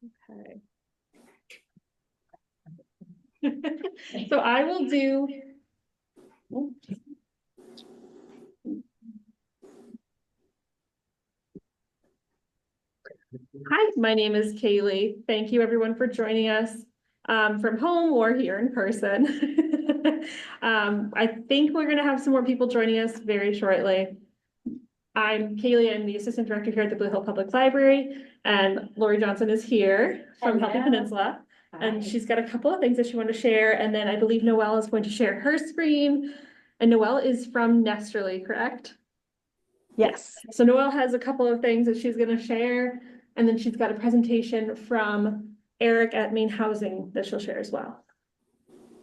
Okay. So I will do. Hi, my name is Kaylee. Thank you everyone for joining us from home or here in person. I think we're gonna have some more people joining us very shortly. I'm Kaylee, I'm the Assistant Director here at the Blue Hill Public Library, and Lori Johnson is here from Healthy Peninsula. And she's got a couple of things that she wanted to share, and then I believe Noelle is going to share her screen. And Noelle is from Nesterly, correct? Yes. So Noelle has a couple of things that she's going to share, and then she's got a presentation from Eric at MaineHousing that she'll share as well.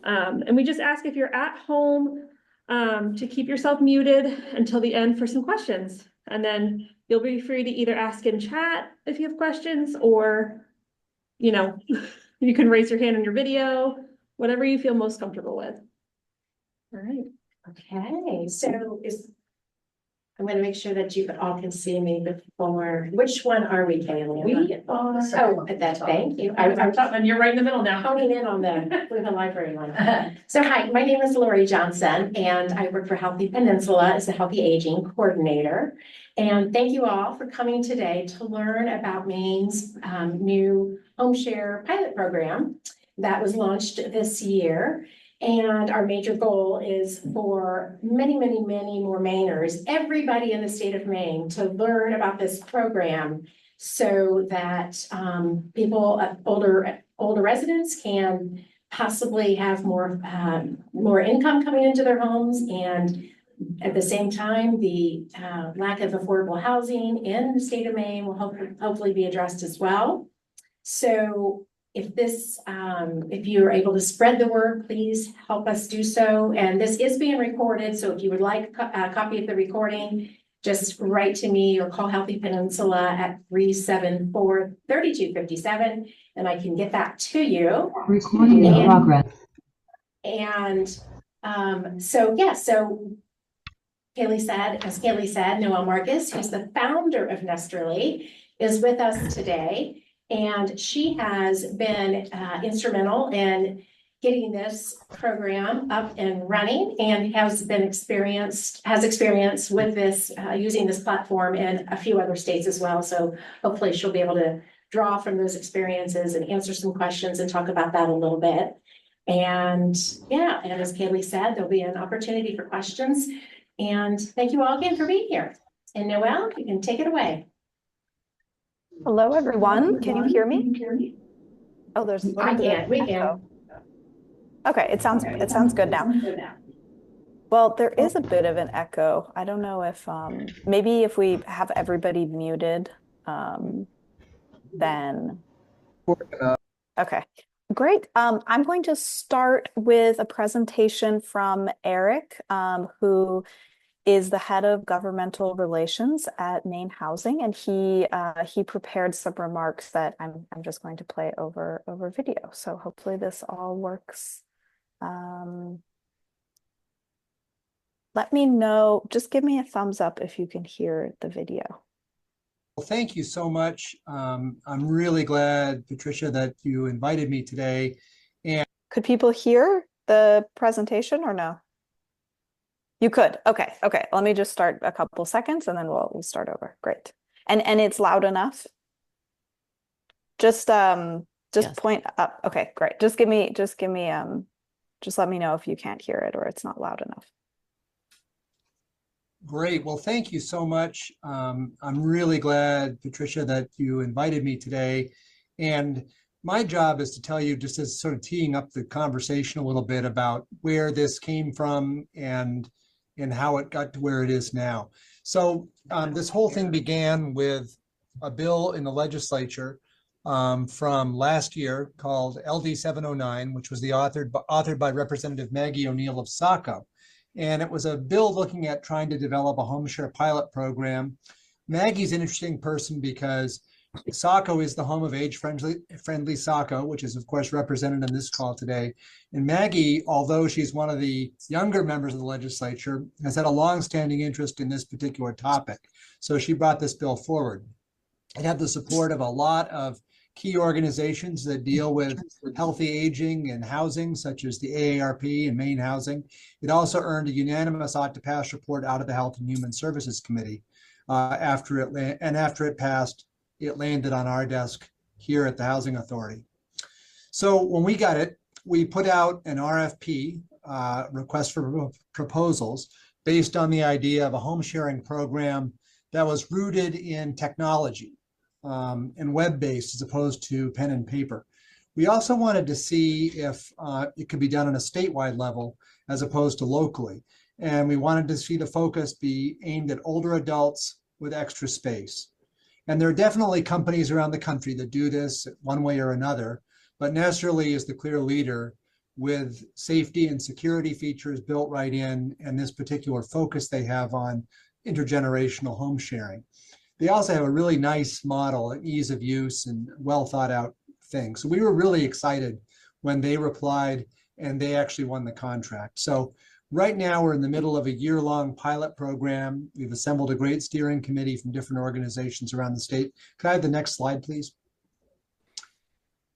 And we just ask if you're at home to keep yourself muted until the end for some questions. And then you'll be free to either ask in chat if you have questions, or, you know, you can raise your hand in your video, whatever you feel most comfortable with. All right. Okay, so I'm going to make sure that you all can see me before. Which one are we, Kaylee? We are. Oh, thank you. I'm talking, and you're right in the middle now. Honing in on the Blue Hill Library one. So hi, my name is Lori Johnson, and I work for Healthy Peninsula as a Healthy Aging Coordinator. And thank you all for coming today to learn about Maine's new Homeshare pilot program that was launched this year. And our major goal is for many, many, many more Mainers, everybody in the state of Maine, to learn about this program so that people, older residents, can possibly have more income coming into their homes, and at the same time, the lack of affordable housing in the state of Maine will hopefully be addressed as well. So if you are able to spread the word, please help us do so. And this is being recorded, so if you would like a copy of the recording, just write to me or call Healthy Peninsula at 374-3257, and I can get that to you. Recording in progress. And so Kaylee said, Noelle Marcus, who's the founder of Nesterly, is with us today. And she has been instrumental in getting this program up and running, and has experience with this, using this platform in a few other states as well. So hopefully she'll be able to draw from those experiences and answer some questions and talk about that a little bit. And yeah, and as Kaylee said, there'll be an opportunity for questions. And thank you all again for being here. And Noelle, you can take it away. Hello, everyone. Can you hear me? Oh, there's. We can. Okay, it sounds good now. Well, there is a bit of an echo. I don't know if maybe if we have everybody muted, then. Okay, great. I'm going to start with a presentation from Eric, who is the head of governmental relations at MaineHousing, and he prepared some remarks that I'm just going to play over video. So hopefully this all works. Let me know, just give me a thumbs up if you can hear the video. Well, thank you so much. I'm really glad, Patricia, that you invited me today. And could people hear the presentation or no? You could. Okay. Let me just start a couple seconds and then we'll start over. Great. And it's loud enough. Just yes. Point up. Okay, great. Just let me know if you can't hear it or it's not loud enough. Great. Well, thank you so much. I'm really glad, Patricia, that you invited me today. And my job is to tell you, just as sort of teeing up the conversation a little bit, about where this came from and how it got to where it is now. So this whole thing began with a bill in the legislature from last year called LD 709, which was authored by Representative Maggie O'Neill of Saco. And it was a bill looking at trying to develop a home share pilot program. Maggie's an interesting person because Saco is the home of age-friendly Saco, which is, of course, represented in this call today. And Maggie, although she's one of the younger members of the legislature, has had a long-standing interest in this particular topic. So she brought this bill forward. It had the support of a lot of key organizations that deal with healthy aging and housing, such as the AARP and MaineHousing. It also earned a unanimous ought to pass report out of the Health and Human Services Committee. After it passed, it landed on our desk here at the Housing Authority. So when we got it, we put out an RFP, request for proposals, based on the idea of a home sharing program that was rooted in technology and web-based as opposed to pen and paper. We also wanted to see if it could be done on a statewide level as opposed to locally. And we wanted to see the focus be aimed at older adults with extra space. And there are definitely companies around the country that do this one way or another, but Nesterly is the clear leader with safety and security features built right in, and this particular focus they have on intergenerational home sharing. They also have a really nice model, ease of use, and well thought out thing. So we were really excited when they replied and they actually won the contract. So right now we're in the middle of a year-long pilot program. We've assembled a great steering committee from different organizations around the state. Could I have the next slide, please?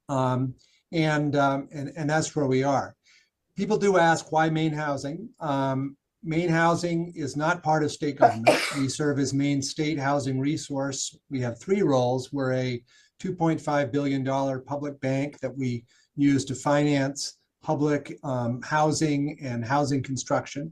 And that's where we are. People do ask, why MaineHousing? MaineHousing is not part of state government. We serve as Maine State Housing Resource. We have three roles. We're a $2.5 billion public bank that we use to finance public housing and housing construction.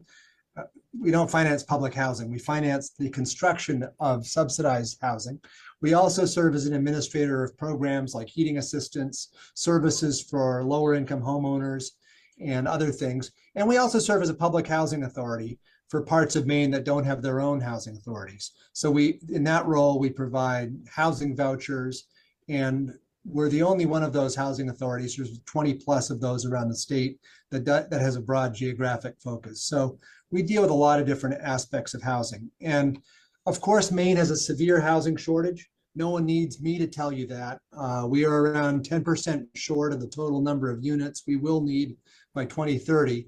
We don't finance public housing. We finance the construction of subsidized housing. We also serve as an administrator of programs like heating assistance, services for lower income homeowners, and other things. And we also serve as a public housing authority for parts of Maine that don't have their own housing authorities. So in that role, we provide housing vouchers, and we're the only one of those housing authorities. There's 20 plus of those around the state that has a broad geographic focus. So we deal with a lot of different aspects of housing. And of course, Maine has a severe housing shortage. No one needs me to tell you that. We are around 10% short of the total number of units we will need by 2030.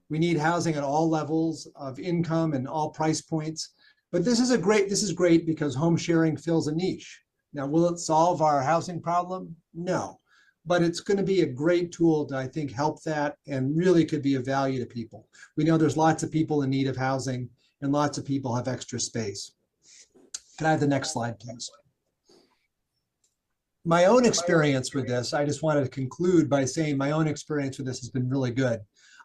We need housing at all levels of income and all price points. But this is great because home sharing fills a niche. Now, will it solve our housing problem? No. But it's going to be a great tool to, I think, help that, and really could be of value to people. We know there's lots of people in need of housing, and lots of people have extra space. Can I have the next slide, please? My own experience with this, I just wanted to conclude by saying my own experience with this has been really good.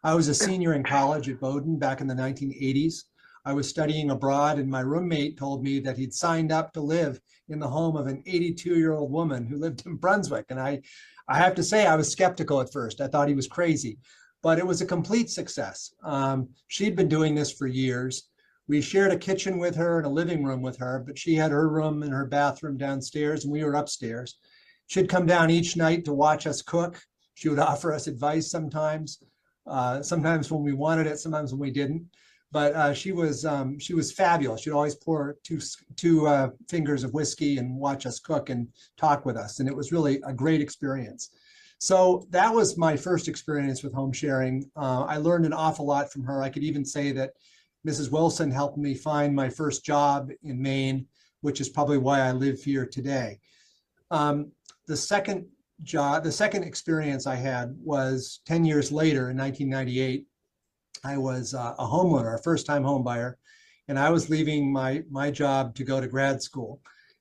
I was a senior in college at Bowdoin back in the 1980s. I was studying abroad, and my roommate told me that he'd signed up to live in the home of an 82-year-old woman who lived in Brunswick. And I have to say, I was skeptical at first. I thought he was crazy, but it was a complete success. She'd been doing this for years. We shared a kitchen with her and a living room with her, but she had her room and her bathroom downstairs, and we were upstairs. She'd come down each night to watch us cook. She would offer us advice sometimes when we wanted it, sometimes when we didn't. But she was fabulous. She'd always pour two fingers of whiskey and watch us cook and talk with us. And it was really a great experience. So that was my first experience with home sharing. I learned an awful lot from her. I could even say that Mrs. Wilson helped me find my first job in Maine, which is probably why I live here today. The second experience I had was 10 years later in 1998. I was a homeowner, a first-time home buyer, and I was leaving my job to go to grad school.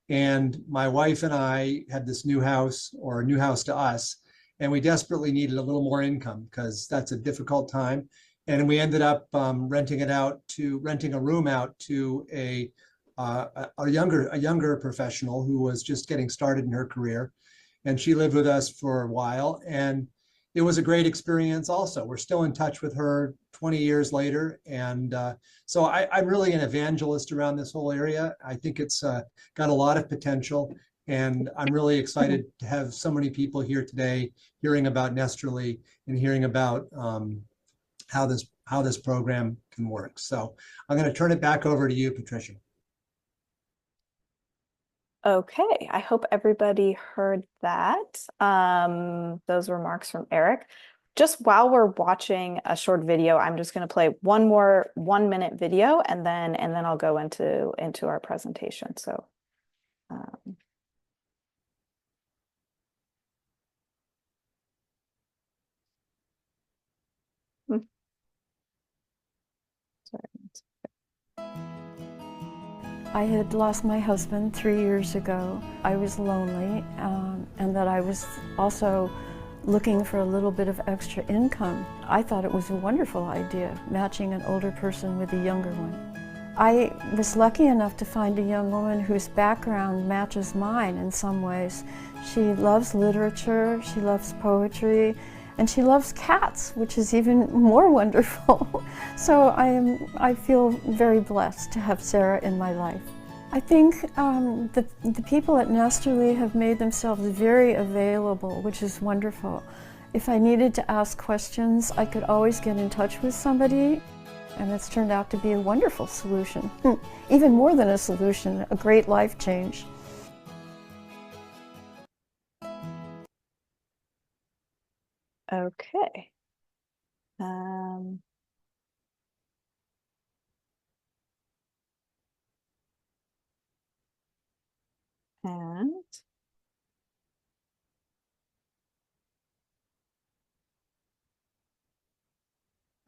And my wife and I had this new house, or a new house to us, and we desperately needed a little more income because that's a difficult time. And we ended up renting a room out to a younger professional who was just getting started in her career. And she lived with us for a while, and it was a great experience also. We're still in touch with her 20 years later. And so I'm really an evangelist around this whole area. I think it's got a lot of potential. And I'm really excited to have so many people here today hearing about Nesterly and hearing about how this program can work. So I'm going to turn it back over to you, Patricia. Okay, I hope everybody heard that. Those remarks from Eric. Just while we're watching a short video, I'm just going to play one more 1-minute video, and then I'll go into our presentation. So. I had lost my husband 3 years ago. I was lonely, and that I was also looking for a little bit of extra income. I thought it was a wonderful idea, matching an older person with a younger one. I was lucky enough to find a young woman whose background matches mine in some ways. She loves literature, she loves poetry, and she loves cats, which is even more wonderful. So I feel very blessed to have Sarah in my life. I think the people at Nesterly have made themselves very available, which is wonderful. If I needed to ask questions, I could always get in touch with somebody, and it's turned out to be a wonderful solution. Even more than a solution, a great life change. Okay. And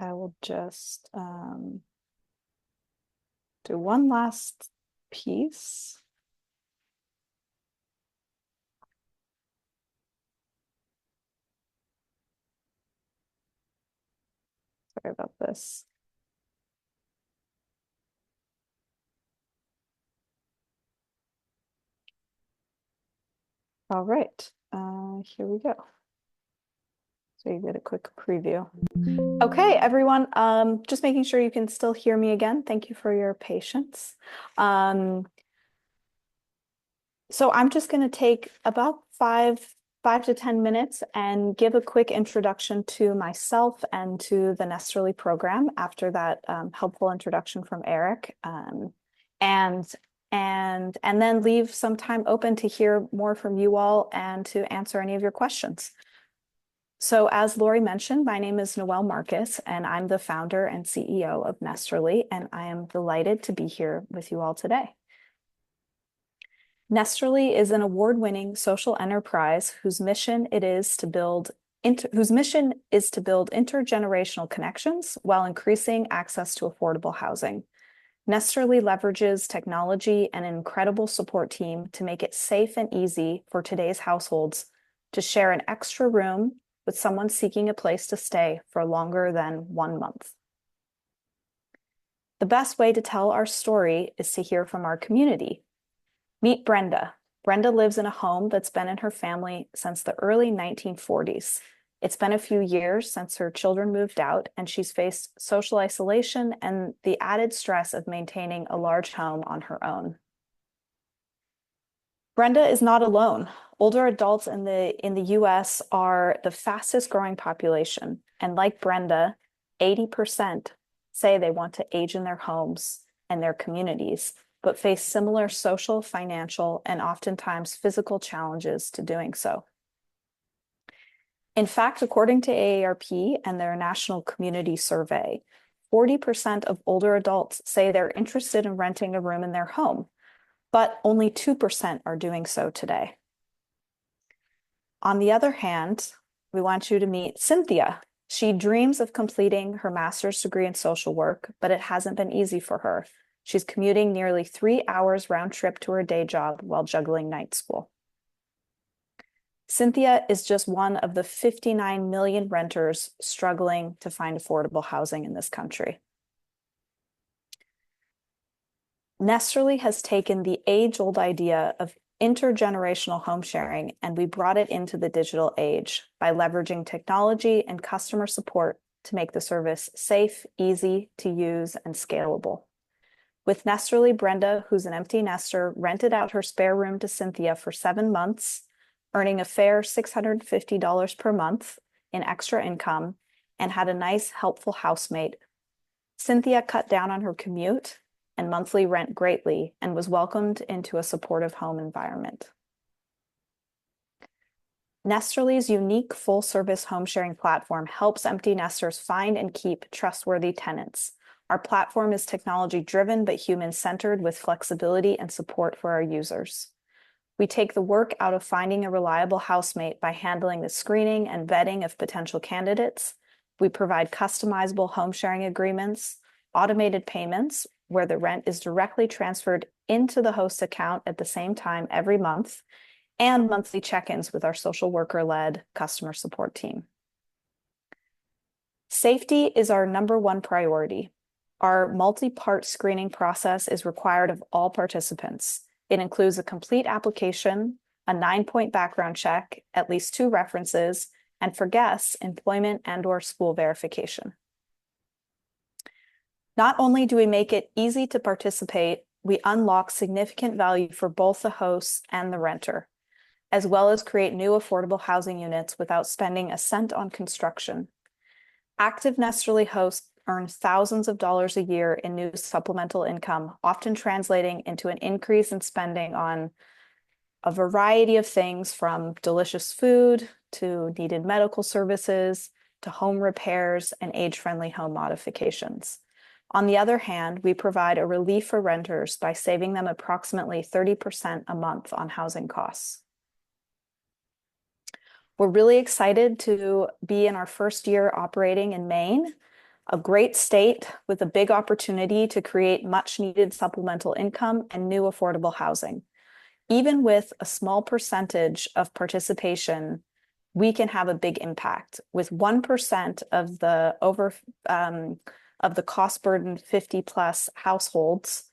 I will just do one last piece. Sorry about this. All right, here we go. So you get a quick preview. Okay, everyone, just making sure you can still hear me again. Thank you for your patience. So I'm just going to take about five to 10 minutes and give a quick introduction to myself and to the Nesterly program after that helpful introduction from Eric, and then leave some time open to hear more from you all and to answer any of your questions. So as Lori mentioned, my name is Noelle Marcus, and I'm the founder and CEO of Nesterly, and I am delighted to be here with you all today. Nesterly is an award-winning social enterprise whose mission is to build intergenerational connections while increasing access to affordable housing. Nesterly leverages technology and an incredible support team to make it safe and easy for today's households to share an extra room with someone seeking a place to stay for longer than 1 month. The best way to tell our story is to hear from our community. Meet Brenda. Brenda lives in a home that's been in her family since the early 1940s. It's been a few years since her children moved out, and she's faced social isolation and the added stress of maintaining a large home on her own. Brenda is not alone. Older adults in the US are the fastest growing population. And like Brenda, 80% say they want to age in their homes and their communities, but face similar social, financial, and oftentimes physical challenges to doing so. In fact, according to AARP and their National Community Survey, 40% of older adults say they're interested in renting a room in their home, but only 2% are doing so today. On the other hand, we want you to meet Cynthia. She dreams of completing her master's degree in social work, but it hasn't been easy for her. She's commuting nearly 3 hours round trip to her day job while juggling night school. Cynthia is just one of the 59 million renters struggling to find affordable housing in this country. Nesterly has taken the age-old idea of intergenerational home sharing, and we brought it into the digital age by leveraging technology and customer support to make the service safe, easy to use, and scalable. With Nesterly, Brenda, who's an empty nester, rented out her spare room to Cynthia for 7 months, earning a fair $650 per month in extra income, and had a nice, helpful housemate. Cynthia cut down on her commute and monthly rent greatly and was welcomed into a supportive home environment. Nesterly's unique full-service home sharing platform helps empty nesters find and keep trustworthy tenants. Our platform is technology-driven but human-centered with flexibility and support for our users. We take the work out of finding a reliable housemate by handling the screening and vetting of potential candidates. We provide customizable home sharing agreements, automated payments, where the rent is directly transferred into the host account at the same time every month, and monthly check-ins with our social worker-led customer support team. Safety is our #1 priority. Our multi-part screening process is required of all participants. It includes a complete application, a 9-point background check, at least 2 references, and for guests, employment and/or school verification. Not only do we make it easy to participate, we unlock significant value for both the hosts and the renter, as well as create new affordable housing units without spending a cent on construction. Active Nesterly hosts earn thousands of dollars a year in new supplemental income, often translating into an increase in spending on a variety of things from delicious food to needed medical services to home repairs and age-friendly home modifications. On the other hand, we provide a relief for renters by saving them approximately 30% a month on housing costs. We're really excited to be in our first year operating in Maine, a great state with a big opportunity to create much needed supplemental income and new affordable housing. Even with a small percentage of participation, we can have a big impact. With 1% of the cost burdened 50+ households,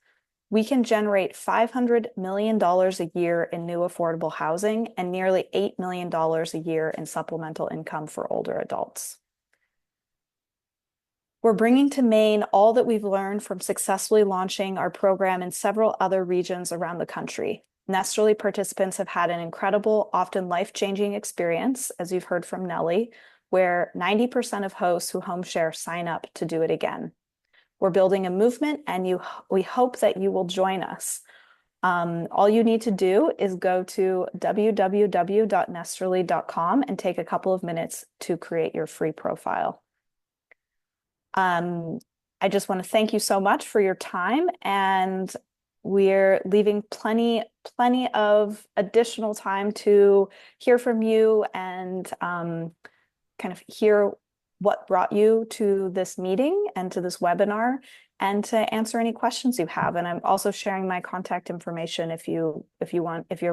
we can generate $500 million a year in new affordable housing and nearly $8 million a year in supplemental income for older adults. We're bringing to Maine all that we've learned from successfully launching our program in several other regions around the country. Nesterly participants have had an incredible, often life-changing experience, as you've heard from Nellie, where 90% of hosts who home share sign up to do it again. We're building a movement, and we hope that you will join us. All you need to do is go to www.nesterly.com and take a couple of minutes to create your free profile. I just want to thank you so much for your time, and we're leaving plenty of additional time to hear from you and kind of hear what brought you to this meeting and to this webinar, and to answer any questions you have. And I'm also sharing my contact information if you're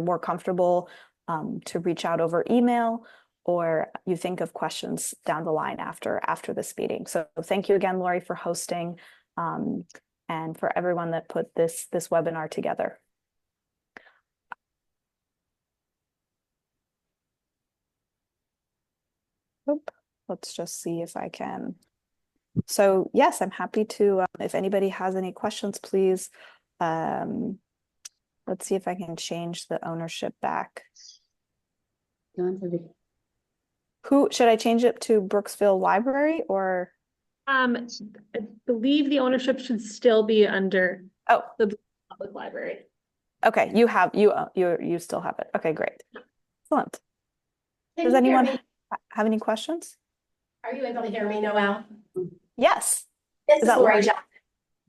more comfortable to reach out over email, or you think of questions down the line after this meeting. So thank you again, Lori, for hosting, and for everyone that put this webinar together. Oop, let's just see if I can. So yes, I'm happy to, if anybody has any questions, please. Let's see if I can change the ownership back. Who should I change it to? Brooksville Library or? I believe the ownership should still be under the public library. Okay, you still have it. Okay, great. Excellent. Does Can you hear anyone me? have any questions? Are you able to hear me, Noelle? Yes. This is that Lori Lori? Johnson.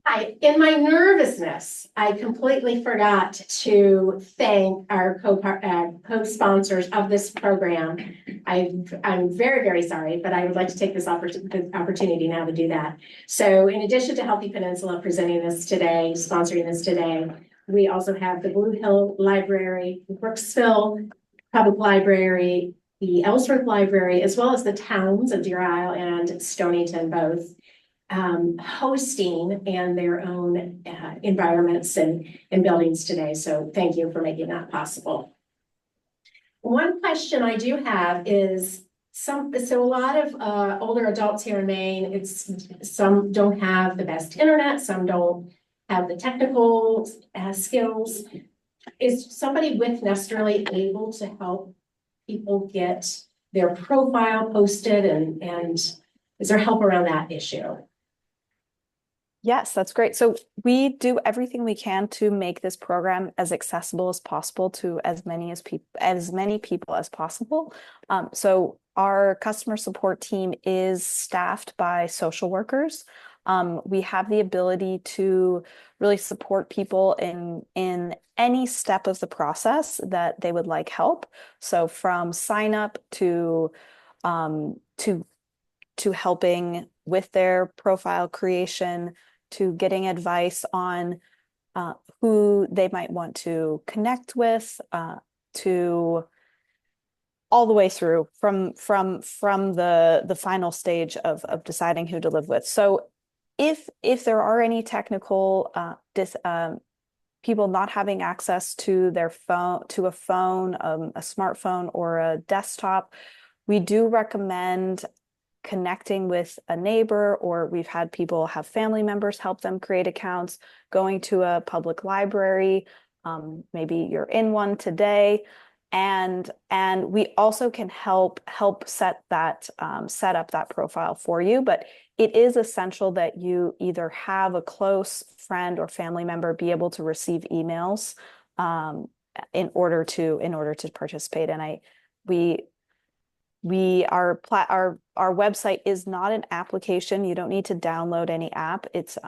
Hi. In my nervousness, I completely forgot to thank our co-sponsors of this program. I'm very, very sorry, but I would like to take this opportunity now to do that. So in addition to Healthy Peninsula presenting this today, sponsoring this today, we also have the Blue Hill Library, the Brooksville Public Library, the Ellsworth Library, as well as the towns of Deer Isle and Stonington, both hosting and their own environments and buildings today. So thank you for making that possible. One question I do have is so a lot of older adults here in Maine, some don't have the best internet, some don't have the technical skills. Is somebody with Nesterly able to help people get their profile posted, and is there help around that issue? Yes, that's great. So we do everything we can to make this program as accessible as possible to as many people as possible. So our customer support team is staffed by social workers. We have the ability to really support people in any step of the process that they would like help. So from sign up to helping with their profile creation, to getting advice on who they might want to connect with, to all the way through from the final stage of deciding who to live with. So if there are any technical people not having access to their phone, to a phone, a smartphone or a desktop, we do recommend connecting with a neighbor, or we've had people have family members help them create accounts, going to a public library, maybe you're in one today, and we also can help set up that profile for you. But it is essential that you either have a close friend or family member be able to receive emails in order to participate. And our website is not an application. You don't need to download any app. It's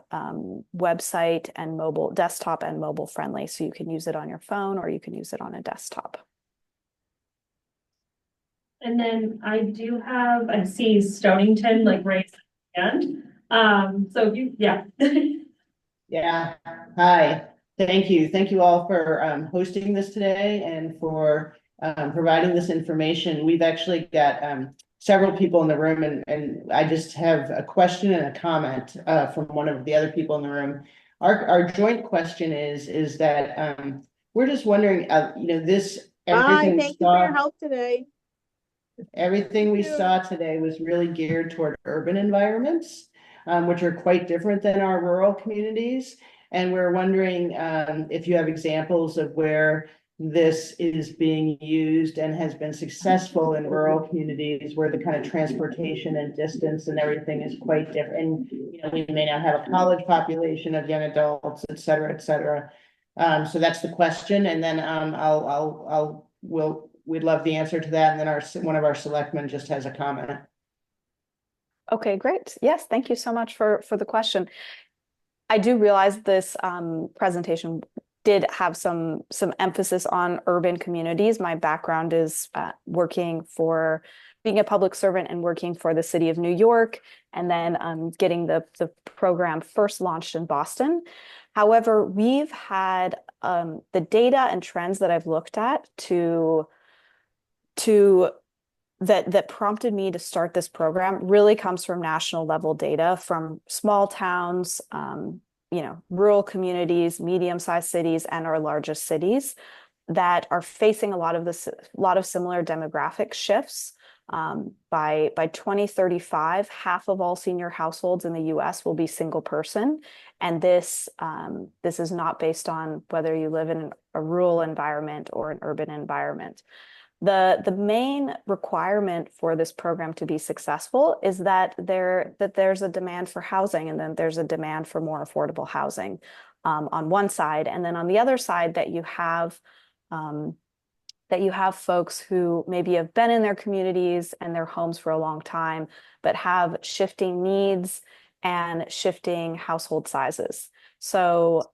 website and mobile, desktop and mobile friendly. So you can use it on your phone or you can use it on a desktop. And then I see Stonington like raised hand. So yeah. Yeah, hi, thank you. Thank you all for hosting this today and for providing this information. We've actually got several people in the room, and I just have a question and a comment from one of the other people in the room. Our joint question is that we're just wondering, this everything. Hi, thank you for your help today. Everything we saw today was really geared toward urban environments, which are quite different than our rural communities. And we're wondering if you have examples of where this is being used and has been successful in rural communities where the kind of transportation and distance and everything is quite different. And we may not have a college population of young adults, et cetera, et cetera. So that's the question. And then we'd love the answer to that. And then one of our selectmen just has a comment. Okay, great. Yes, thank you so much for the question. I do realize this presentation did have some emphasis on urban communities. My background is being a public servant and working for the city of New York, and then getting the program first launched in Boston. However, we've had the data and trends that I've looked at that prompted me to start this program really comes from national level data from small towns, rural communities, medium-sized cities, and our largest cities that are facing a lot of similar demographic shifts. By 2035, half of all senior households in the U.S. will be single person, and this is not based on whether you live in a rural environment or an urban environment. The main requirement for this program to be successful is that there's a demand for housing, and then there's a demand for more affordable housing on one side, and then on the other side that you have folks who maybe have been in their communities and their homes for a long time, but have shifting needs and shifting household sizes. So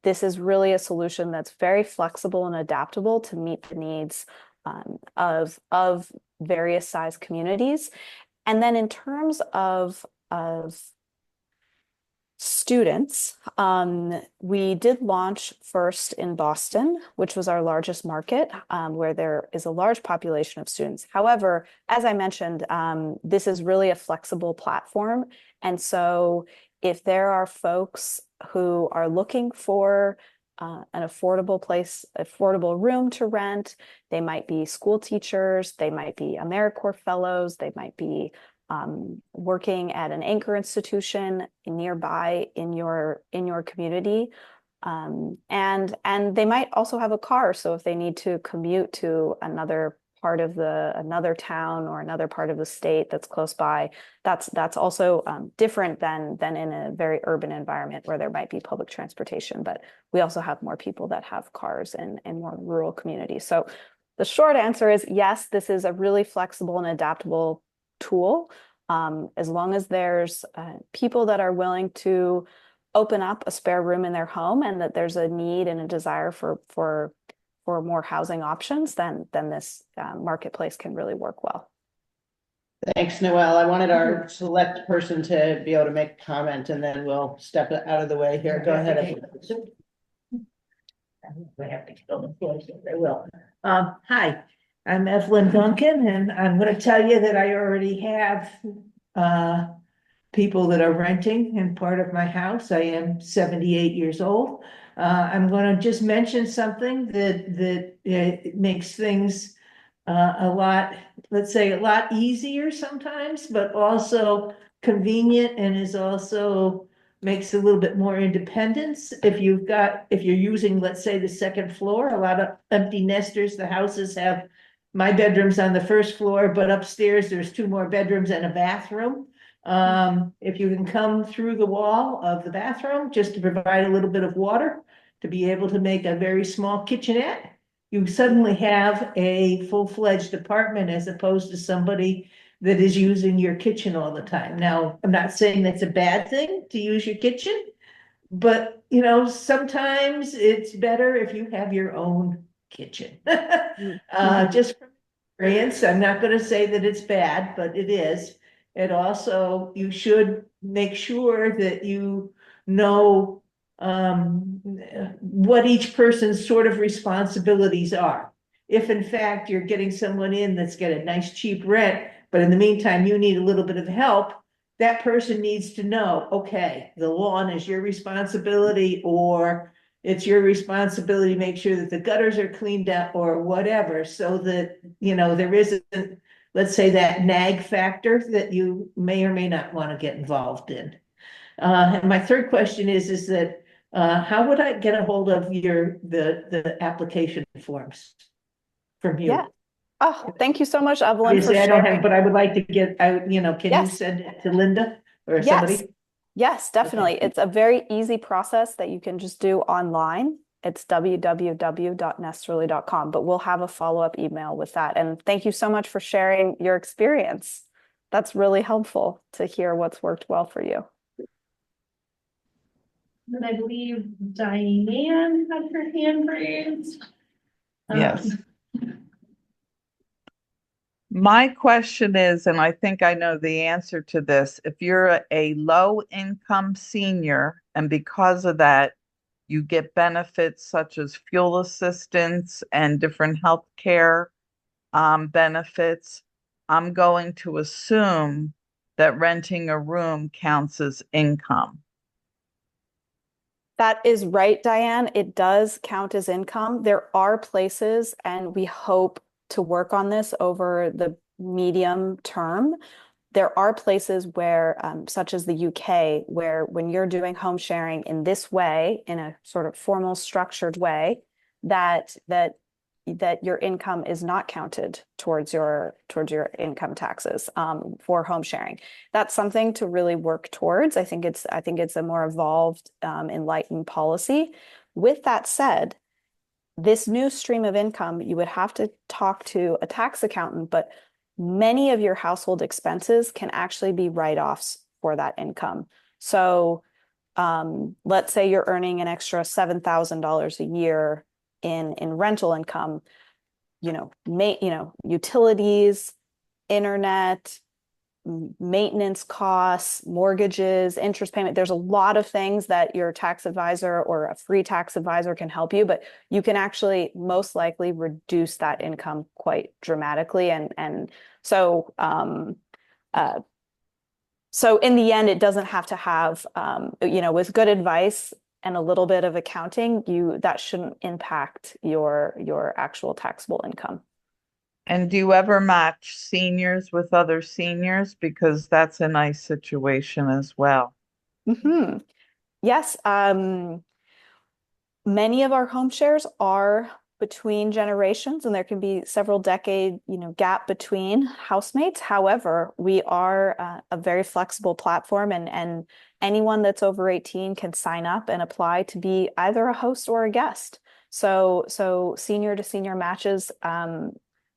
this is really a solution that's very flexible and adaptable to meet the needs of various size communities. And then in terms of students, we did launch first in Boston, which was our largest market, where there is a large population of students. However, as I mentioned, this is really a flexible platform. And so if there are folks who are looking for an affordable room to rent, they might be school teachers, they might be AmeriCorps fellows, they might be working at an anchor institution nearby in your community, and they might also have a car. So if they need to commute to another town or another part of the state that's close by, that's also different than in a very urban environment where there might be public transportation. But we also have more people that have cars in more rural communities. So the short answer is yes, this is a really flexible and adaptable tool, as long as there's people that are willing to open up a spare room in their home, and that there's a need and a desire for more housing options, then this marketplace can really work well. Thanks, Noelle. I wanted our select person to be able to make a comment, and then we'll step out of the way here. Go ahead. I have to get on the floor, so I will. Hi, I'm Evelyn Duncan, and I'm gonna tell you that I already have people that are renting in part of my house. I am 78 years old. I'm gonna just mention something that makes things a lot, let's say, a lot easier sometimes, but also convenient, and is also makes a little bit more independence. If you're using, let's say, the second floor, a lot of empty nesters, the houses have my bedroom's on the first floor, but upstairs there's 2 more bedrooms and a bathroom. If you can come through the wall of the bathroom just to provide a little bit of water to be able to make a very small kitchenette, you suddenly have a full-fledged apartment as opposed to somebody that is using your kitchen all the time. Now, I'm not saying that's a bad thing to use your kitchen, but sometimes it's better if you have your own kitchen. Just from experience, I'm not going to say that it's bad, but it is. And also, you should make sure that you know what each person's sort of responsibilities are. If in fact you're getting someone in that's got a nice cheap rent, but in the meantime you need a little bit of help, that person needs to know, okay, the lawn is your responsibility, or it's your responsibility to make sure that the gutters are cleaned up or whatever, so that there isn't, let's say, that nag factor that you may or may not want to get involved in. And my third question is that how would I get a hold of the application forms from you? Yeah. Oh, thank you so much, Evelyn, for Obviously, I don't have, sharing. but I would like to get, can you Yes. send it to Linda or Yes. somebody? Yes, definitely. Okay. It's a very easy process that you can just do online. It's www.nesterly.com, but we'll have a follow-up email with that. And thank you so much for sharing your experience. That's really helpful to hear what's worked well for you. And I believe Diane had her hand raised. Yes. My question is, and I think I know the answer to this, if you're a low-income senior and because of that, you get benefits such as fuel assistance and different healthcare benefits, I'm going to assume that renting a room counts as income. That is right, Diane. It does count as income. There are places, and we hope to work on this over the medium term. There are places where, such as the UK, where when you're doing home sharing in this way, in a sort of formal, structured way, that your income is not counted towards your income taxes for home sharing. That's something to really work towards. I think it's a more evolved, enlightened policy. With that said, this new stream of income, you would have to talk to a tax accountant, but many of your household expenses can actually be write-offs for that income. So let's say you're earning an extra $7,000 a year in rental income, utilities, internet, maintenance costs, mortgages, interest payment. There's a lot of things that your tax advisor or a free tax advisor can help you, but you can actually most likely reduce that income quite dramatically. And so in the end, it doesn't have to have, with good advice and a little bit of accounting, that shouldn't impact your actual taxable income. And do you ever match seniors with other seniors? Because that's a nice situation as well. Mm-hmm. Yes. Many of our home shares are between generations, and there can be several decade, gap between housemates. However, we are a very flexible platform, and anyone that's over 18 can sign up and apply to be either a host or a guest. So senior to senior matches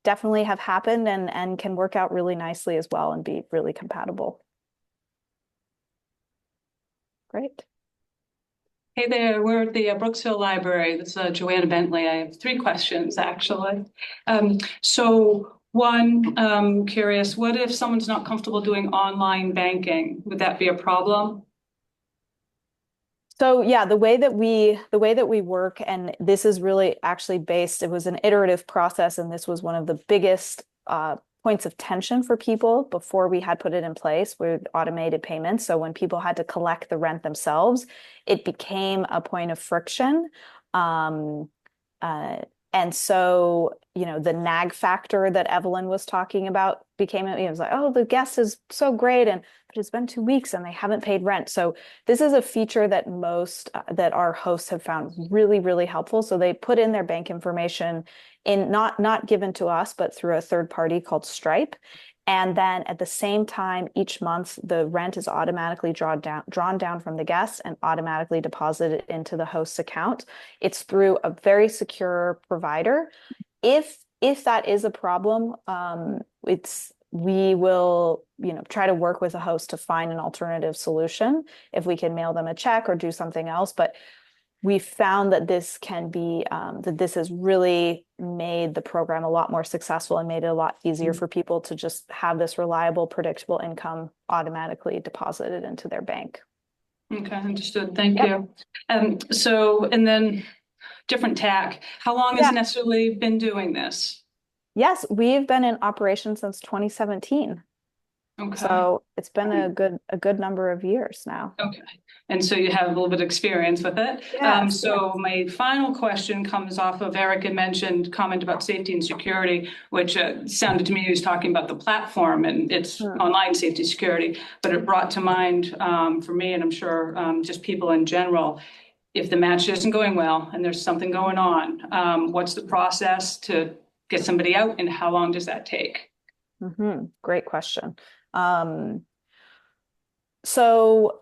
definitely have happened and can work out really nicely as well and be really compatible. Great. Hey there, we're at the Brooksville Library. This is Joanna Bentley. I have 3 questions, actually. So one, curious, what if someone's not comfortable doing online banking? Would that be a problem? So yeah, the way that we work, and this is really actually based, it was an iterative process, and this was one of the biggest points of tension for people before we had put it in place with automated payments. So when people had to collect the rent themselves, it became a point of friction. Um, and so, the nag factor that Evelyn was talking about became, it was like, oh, the guest is so great, but it's been 2 weeks and they haven't paid rent. So this is a feature that that our hosts have found really, really helpful. So they put in their bank information in not given to us, but through a third party called Stripe. And then at the same time, each month, the rent is automatically drawn down from the guests and automatically deposited into the host's account. It's through a very secure provider. If that is a problem, we will, try to work with a host to find an alternative solution if we can mail them a check or do something else. But we found that this can be that this has really made the program a lot more successful and made it a lot easier for people to just have this reliable, predictable income automatically deposited into their bank. Okay, understood. Thank you. So, and then different tack. How long has Nesterly been doing this? Yes, we've been in operation since 2017. Okay. So it's been a good number of years now. Okay. And so you have a little bit of experience with it. Yes, So my final question comes off of Eric had mentioned comment about safety and security, which sounded to me he was talking about the platform and its online safety security, but it brought to mind for me, and I'm sure just people in general, if the match isn't going well and there's something going on, what's the process to get somebody out and how long does that take? Great question. So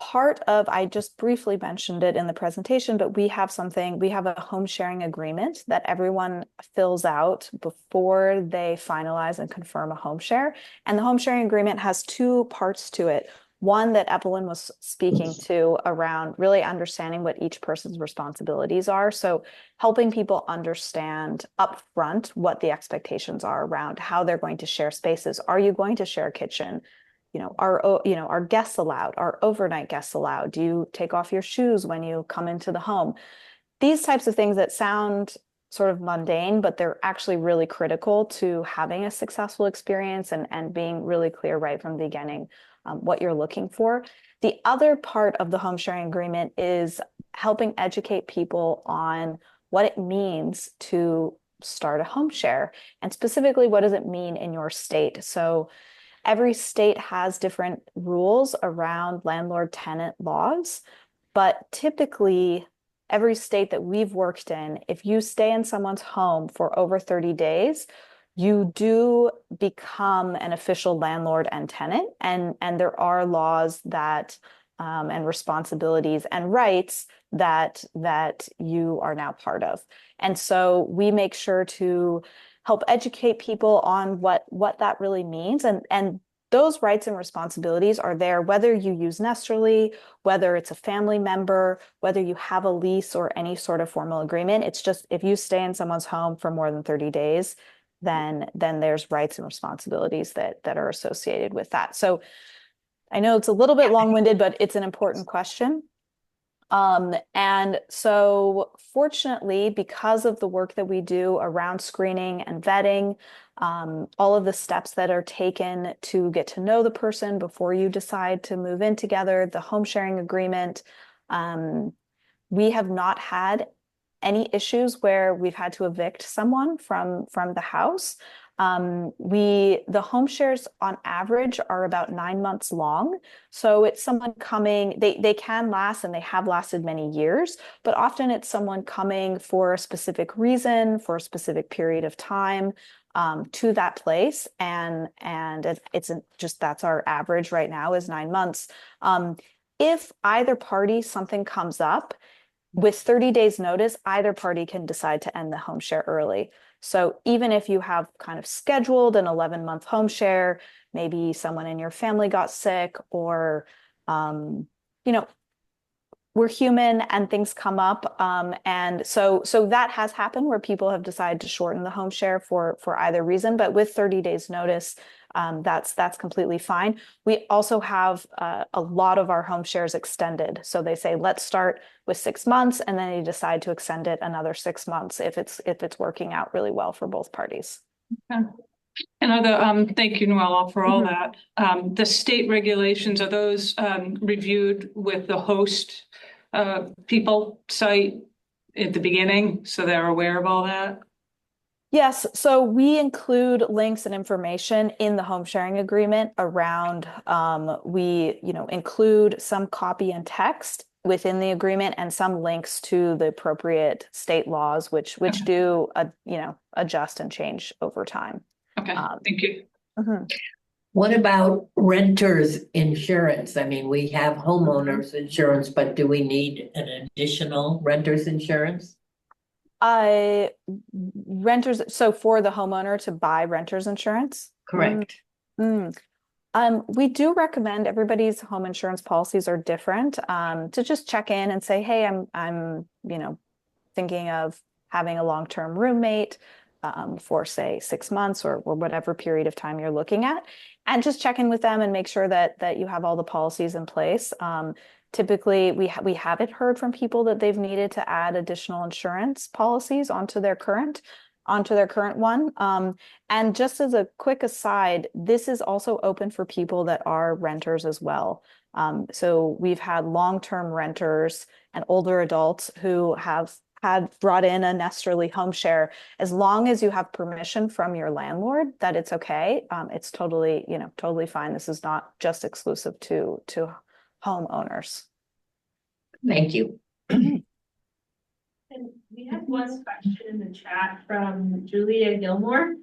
I just briefly mentioned it in the presentation, but we have a home sharing agreement that everyone fills out before they finalize and confirm a home share. And the home sharing agreement has two parts to it. One that Evelyn was speaking to around really understanding what each person's responsibilities are. So helping people understand upfront what the expectations are around how they're going to share spaces. Are you going to share a kitchen? Are guests allowed? Are overnight guests allowed? Do you take off your shoes when you come into the home? These types of things that sound sort of mundane, but they're actually really critical to having a successful experience and being really clear right from the beginning what you're looking for. The other part of the home sharing agreement is helping educate people on what it means to start a home share, and specifically, what does it mean in your state? So every state has different rules around landlord-tenant laws, but typically every state that we've worked in, if you stay in someone's home for over 30 days, you do become an official landlord and tenant, and there are laws that and responsibilities and rights that you are now part of. And so we make sure to help educate people on what that really means, and those rights and responsibilities are there whether you use Nesterly, whether it's a family member, whether you have a lease or any sort of formal agreement. It's just if you stay in someone's home for more than 30 days, then there's rights and responsibilities that are associated with that. So I know it's a little bit long-winded, but it's an important question. And so fortunately, because of the work that we do around screening and vetting, all of the steps that are taken to get to know the person before you decide to move in together, the home sharing agreement, we have not had any issues where we've had to evict someone from the house. The home shares on average are about 9 months long. So it's someone coming, they can last and they have lasted many years, but often it's someone coming for a specific reason, for a specific period of time to that place. And it's just, that's our average right now is 9 months. If either party, something comes up, with 30 days notice, either party can decide to end the home share early. So even if you have kind of scheduled an 11-month home share, maybe someone in your family got sick or, we're human and things come up. And so that has happened where people have decided to shorten the home share for either reason, but with 30 days notice, that's completely fine. We also have a lot of our home shares extended. So they say, let's start with 6 months, and then they decide to extend it another 6 months if it's working out really well for both parties. Okay. And thank you, Noella, for all that. The state regulations, are those reviewed with the host people site at the beginning, so they're aware of all that? Yes, so we include links and information in the home sharing agreement around, we, include some copy and text within the agreement and some links to the appropriate state laws, which do, adjust and change over time. Okay, thank you. What about renters insurance? I mean, we have homeowners insurance, but do we need an additional renters insurance? Renters, so for the homeowner to buy renters insurance? Correct. We do recommend, everybody's home insurance policies are different, to just check in and say, hey, I'm thinking of having a long-term roommate for say 6 months or whatever period of time you're looking at, and just check in with them and make sure that you have all the policies in place. Typically, we haven't heard from people that they've needed to add additional insurance policies onto their current one. And just as a quick aside, this is also open for people that are renters as well. So we've had long-term renters and older adults who have had brought in a Nesterly home share. As long as you have permission from your landlord that it's okay, it's totally fine. This is not just exclusive to homeowners. Thank you. And we have one question in the chat from Julia Gilmore.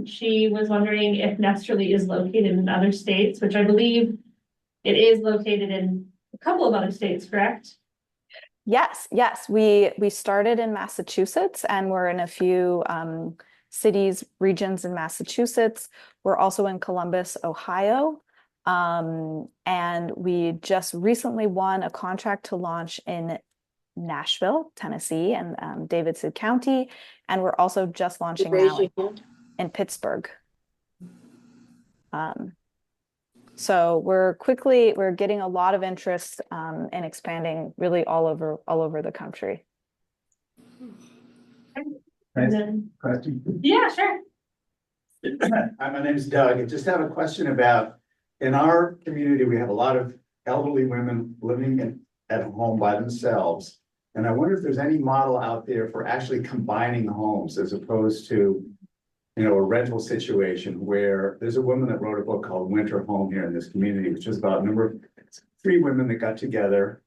She was wondering if Nesterly is located in other states, which I believe it is located in a couple of other states, correct? Yes. We started in Massachusetts, and we're in a few cities, regions in Massachusetts. We're also in Columbus, Ohio. And we just recently won a contract to launch in Nashville, Tennessee, and Davidson County. And we're also just launching now in Pittsburgh. So we're getting a lot of interest in expanding really all over the country. Question? Yeah, sure. Hi, my name is Doug. I just have a question about, in our community, we have a lot of elderly women living at home by themselves. And I wonder if there's any model out there for actually combining homes as opposed to, a rental situation where there's a woman that wrote a book called Winter Home here in this community, which is about 3 women that got together.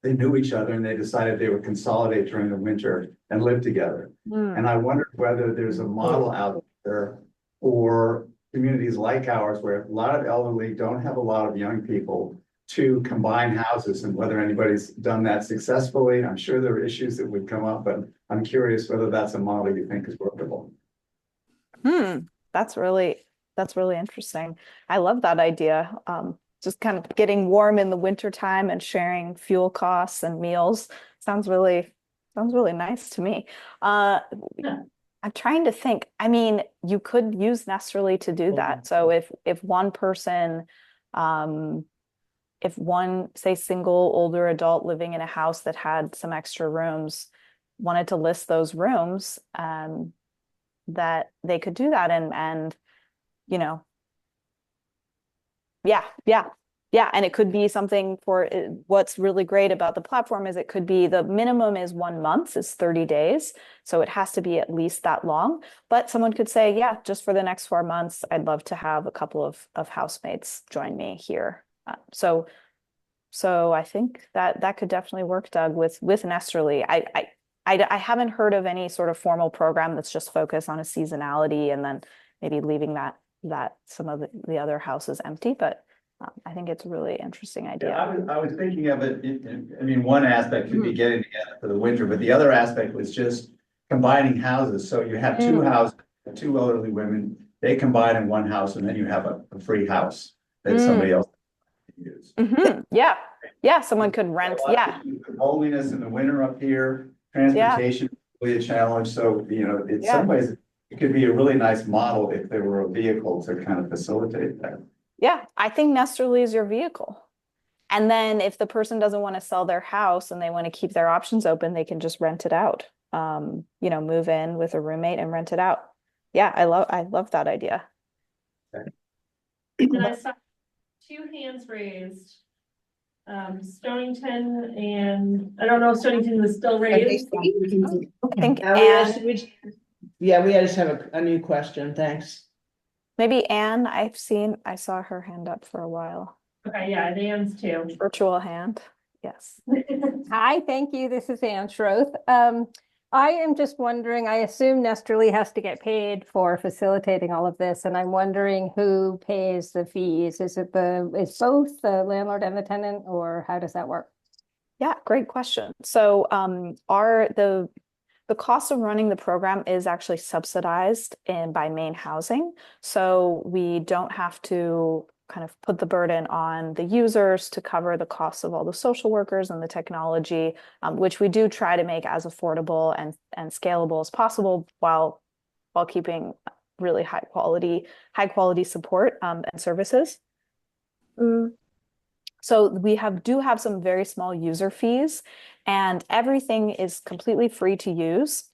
They knew each other and they decided they would consolidate during the winter and live together. And I wondered whether there's a model out there for communities like ours where a lot of elderly don't have a lot of young people to combine houses, and whether anybody's done that successfully. I'm sure there are issues that would come up, but I'm curious whether that's a model you think is workable. That's really interesting. I love that idea. Just kind of getting warm in the winter time and sharing fuel costs and meals sounds really nice to me. I'm trying to think. I mean, you could use Nesterly to do that. So if one person, if one, say, single older adult living in a house that had some extra rooms wanted to list those rooms, that they could do that and and it could be something for what's really great about the platform is it could be the minimum is 1 month, is 30 days. So it has to be at least that long, but someone could say, yeah, just for the next 4 months, I'd love to have a couple of housemates join me here. So I think that could definitely work, Doug, with Nesterly. I haven't heard of any sort of formal program that's just focused on a seasonality and then maybe leaving that some of the other houses empty, but I think it's a really interesting idea. Yeah, I was thinking of it. I mean, one aspect could be getting together for the winter, but the other aspect was just combining houses. So you have 2 houses, 2 elderly women, they combine in one house, and then you have a free house that somebody else can use. Yeah. Yeah, someone could rent, yeah, Loneliness in the winter up here, transportation is really a challenge, so, you know, in some ways, it could be a really nice model if there were a vehicle to kind of facilitate that. yeah, I think Nesterly is your vehicle. And then if the person doesn't want to sell their house and they want to keep their options open, they can just rent it out. You know, move in with a roommate and rent it out. Yeah, I love that idea. And I saw 2 hands raised. Stonington and I don't know if Stonington was still raised. I think we just have a new question, thanks. Maybe Anne, I saw her hand up for a while. Okay, yeah, Anne's too. Virtual hand, yes. Hi, thank you. This is Anne Schroth. I am just wondering, I assume Nesterly has to get paid for facilitating all of this, and I'm wondering who pays the fees. Is both the landlord and the tenant, or how does that work? Yeah, great question. So the cost of running the program is actually subsidized by MaineHousing. So we don't have to kind of put the burden on the users to cover the costs of all the social workers and the technology, which we do try to make as affordable and scalable as possible while keeping really high quality support and services. So we do have some very small user fees, and everything is completely free to use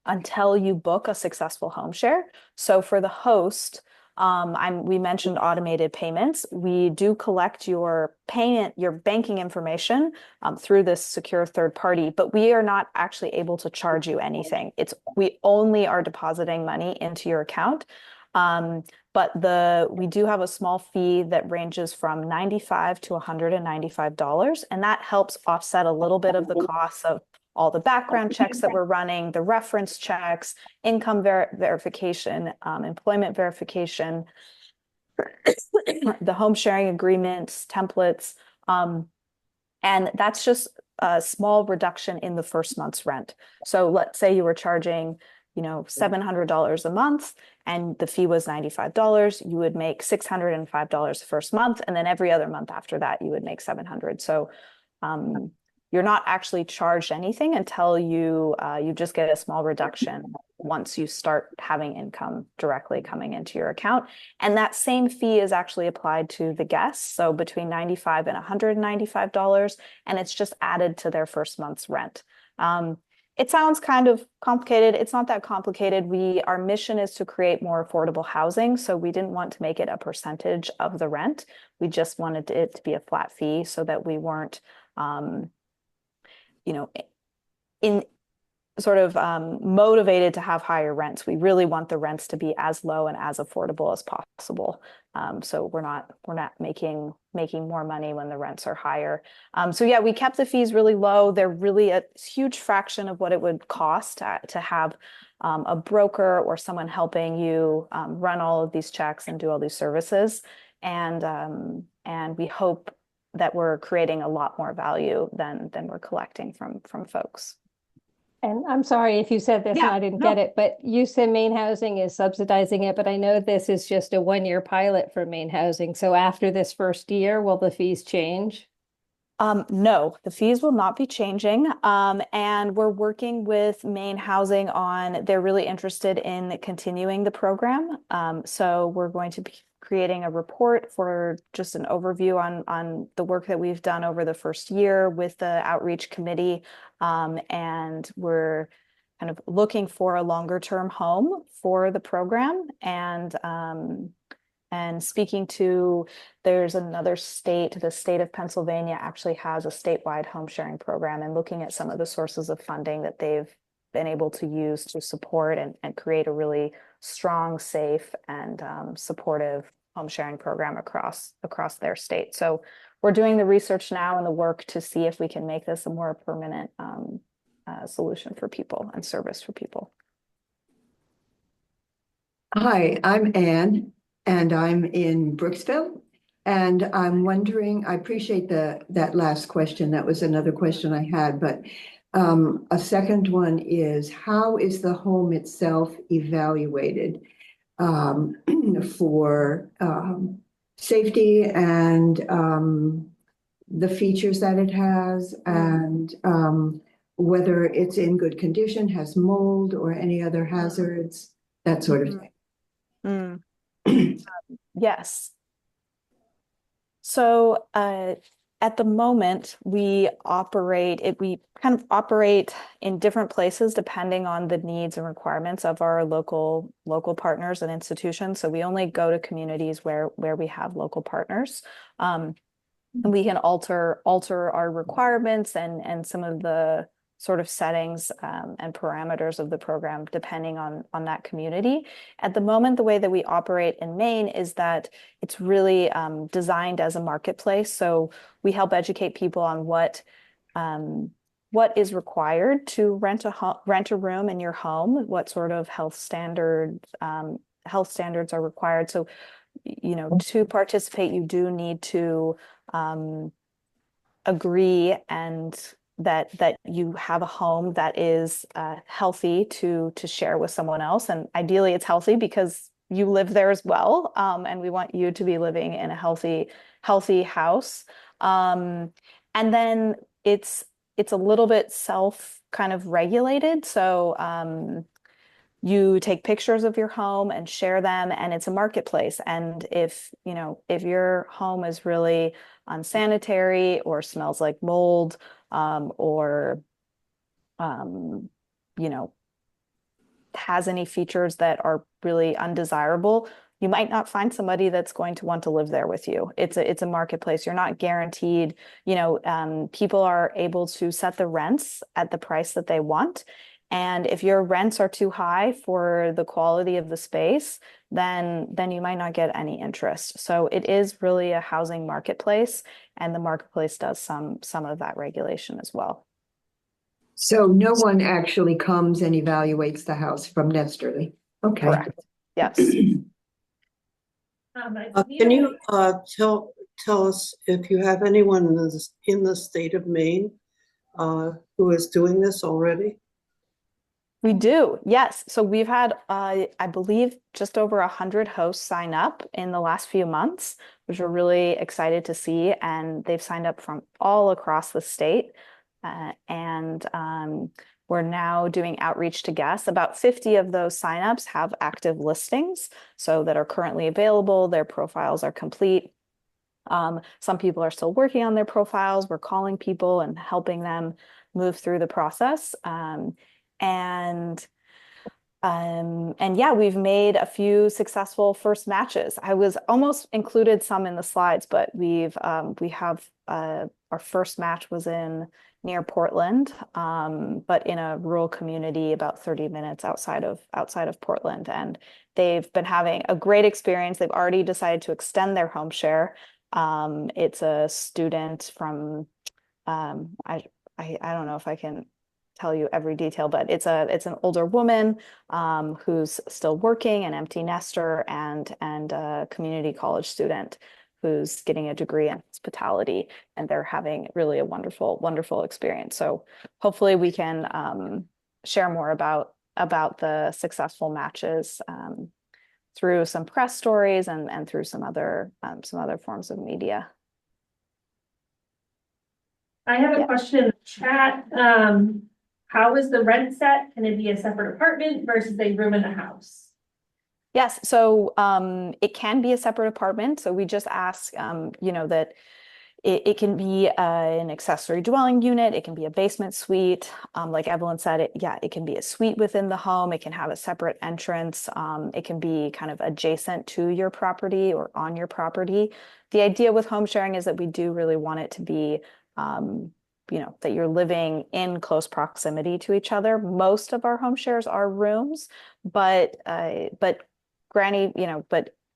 until you book a successful home share. So for the host, we mentioned automated payments. We do collect your banking information through this secure third party, but we are not actually able to charge you anything. We only are depositing money into your account. But we do have a small fee that ranges from $95 to $195, and that helps offset a little bit of the costs of all the background checks that we're running, the reference checks, income verification, employment verification, the home sharing agreements, templates, and that's just a small reduction in the first month's rent. So let's say you were charging, $700 a month, and the fee was $95, you would make $605 the first month, and then every other month after that, you would make $700. So you're not actually charged anything until you just get a small reduction once you start having income directly coming into your account. And that same fee is actually applied to the guests, so between $95 and $195, and it's just added to their first month's rent. It sounds kind of complicated. It's not that complicated. Our mission is to create more affordable housing, so we didn't want to make it a percentage of the rent. We just wanted it to be a flat fee so that we weren't motivated to have higher rents. We really want the rents to be as low and as affordable as possible. So we're not making more money when the rents are higher. So yeah, we kept the fees really low. They're really a huge fraction of what it would cost to have a broker or someone helping you run all of these checks and do all these services. And we hope that we're creating a lot more value than we're collecting from folks. And I'm sorry if you said this and I didn't get it, but you said MaineHousing is subsidizing it, but I know this is just a 1-year pilot for MaineHousing. So after this first year, will the fees change? No, the fees will not be changing. And we're working with MaineHousing on, they're really interested in continuing the program. So we're going to be creating a report for just an overview on the work that we've done over the first year with the outreach committee. And we're kind of looking for a longer term home for the program, and speaking to, there's another state, the state of Pennsylvania actually has a statewide home sharing program, and looking at some of the sources of funding that they've been able to use to support and create a really strong, safe, and supportive home sharing program across their state. So we're doing the research now and the work to see if we can make this a more permanent solution for people and service for people. Hi, I'm Anne, and I'm in Brooksville. And I'm wondering, I appreciate that last question. That was another question I had, but a second one is, how is the home itself evaluated for safety and the features that it has and whether it's in good condition, has mold or any other hazards, that sort of thing. Yes. So at the moment, we kind of operate in different places depending on the needs and requirements of our local partners and institutions. So we only go to communities where we have local partners. And we can alter our requirements and some of the sort of settings and parameters of the program depending on that community. At the moment, the way that we operate in Maine is that it's really designed as a marketplace. So we help educate people on what is required to rent a room in your home, what sort of health standards are required. So, you know, to participate, you do need to agree and that you have a home that is healthy to share with someone else. And ideally it's healthy because you live there as well. And we want you to be living in a healthy house. And then it's a little bit self kind of regulated. So you take pictures of your home and share them, and it's a marketplace. And if your home is really unsanitary or smells like mold, or has any features that are really undesirable, you might not find somebody that's going to want to live there with you. It's a marketplace. You're not guaranteed, people are able to set the rents at the price that they want. And if your rents are too high for the quality of the space, then you might not get any interest. So it is really a housing marketplace, and the marketplace does some of that regulation as well. So no one actually comes and evaluates the house from Nesterly. Okay. Correct. Yes. Can you tell us if you have anyone in the state of Maine who is doing this already? We do, yes. So we've had, I believe, just over 100 hosts sign up in the last few months, which we're really excited to see. And they've signed up from all across the state. We're now doing outreach to guests. About 50 of those signups have active listings, so that are currently available. Their profiles are complete. Some people are still working on their profiles. We're calling people and helping them move through the process. And yeah, we've made a few successful first matches. I was almost included some in the slides, but we have our first match was near Portland, but in a rural community about 30 minutes outside of Portland. And they've been having a great experience. They've already decided to extend their home share. It's a student from I don't know if I can tell you every detail, but it's an older woman who's still working, an empty nester, and a community college student who's getting a degree in hospitality, and they're having really a wonderful experience. So hopefully we can share more about the successful matches through some press stories and through some other forms of media. I have a question in the chat. How is the rent set? Can it be a separate apartment versus a room in a house? Yes, so it can be a separate apartment. So we just ask, that it can be an accessory dwelling unit. It can be a basement suite. Like Evelyn said, it can be a suite within the home. It can have a separate entrance. It can be kind of adjacent to your property or on your property. The idea with home sharing is that we do really want it to be that you're living in close proximity to each other. Most of our home shares are rooms, but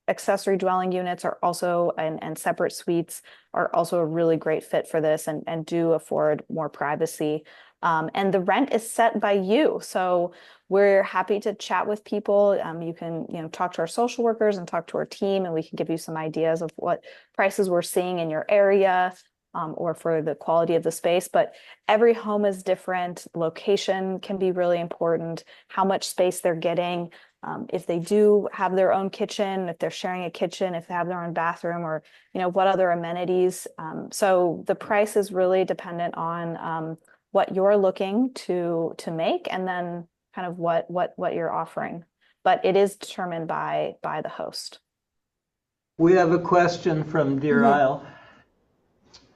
accessory dwelling units are also, and separate suites are also a really great fit for this and do afford more privacy. And the rent is set by you. So we're happy to chat with people. You can, talk to our social workers and talk to our team, and we can give you some ideas of what prices we're seeing in your area. Or for the quality of the space, but every home is different. Location can be really important, how much space they're getting. if they do have their own kitchen, if they're sharing a kitchen, if they have their own bathroom, or what other amenities. So the price is really dependent on what you're looking to make, and then kind of what you're offering. But it is determined by the host. We have a question from Deer Isle.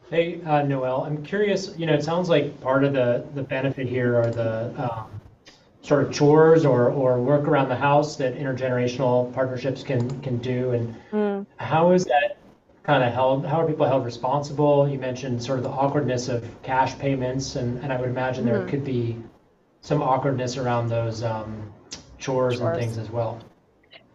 Hey, Noel, I'm curious, it sounds like part of the benefit here are the sort of chores or work around the house that intergenerational partnerships can do. And how is that kind of held? How are people held responsible? You mentioned sort of the awkwardness of cash payments, and I would imagine there could be some awkwardness around those chores and things as well.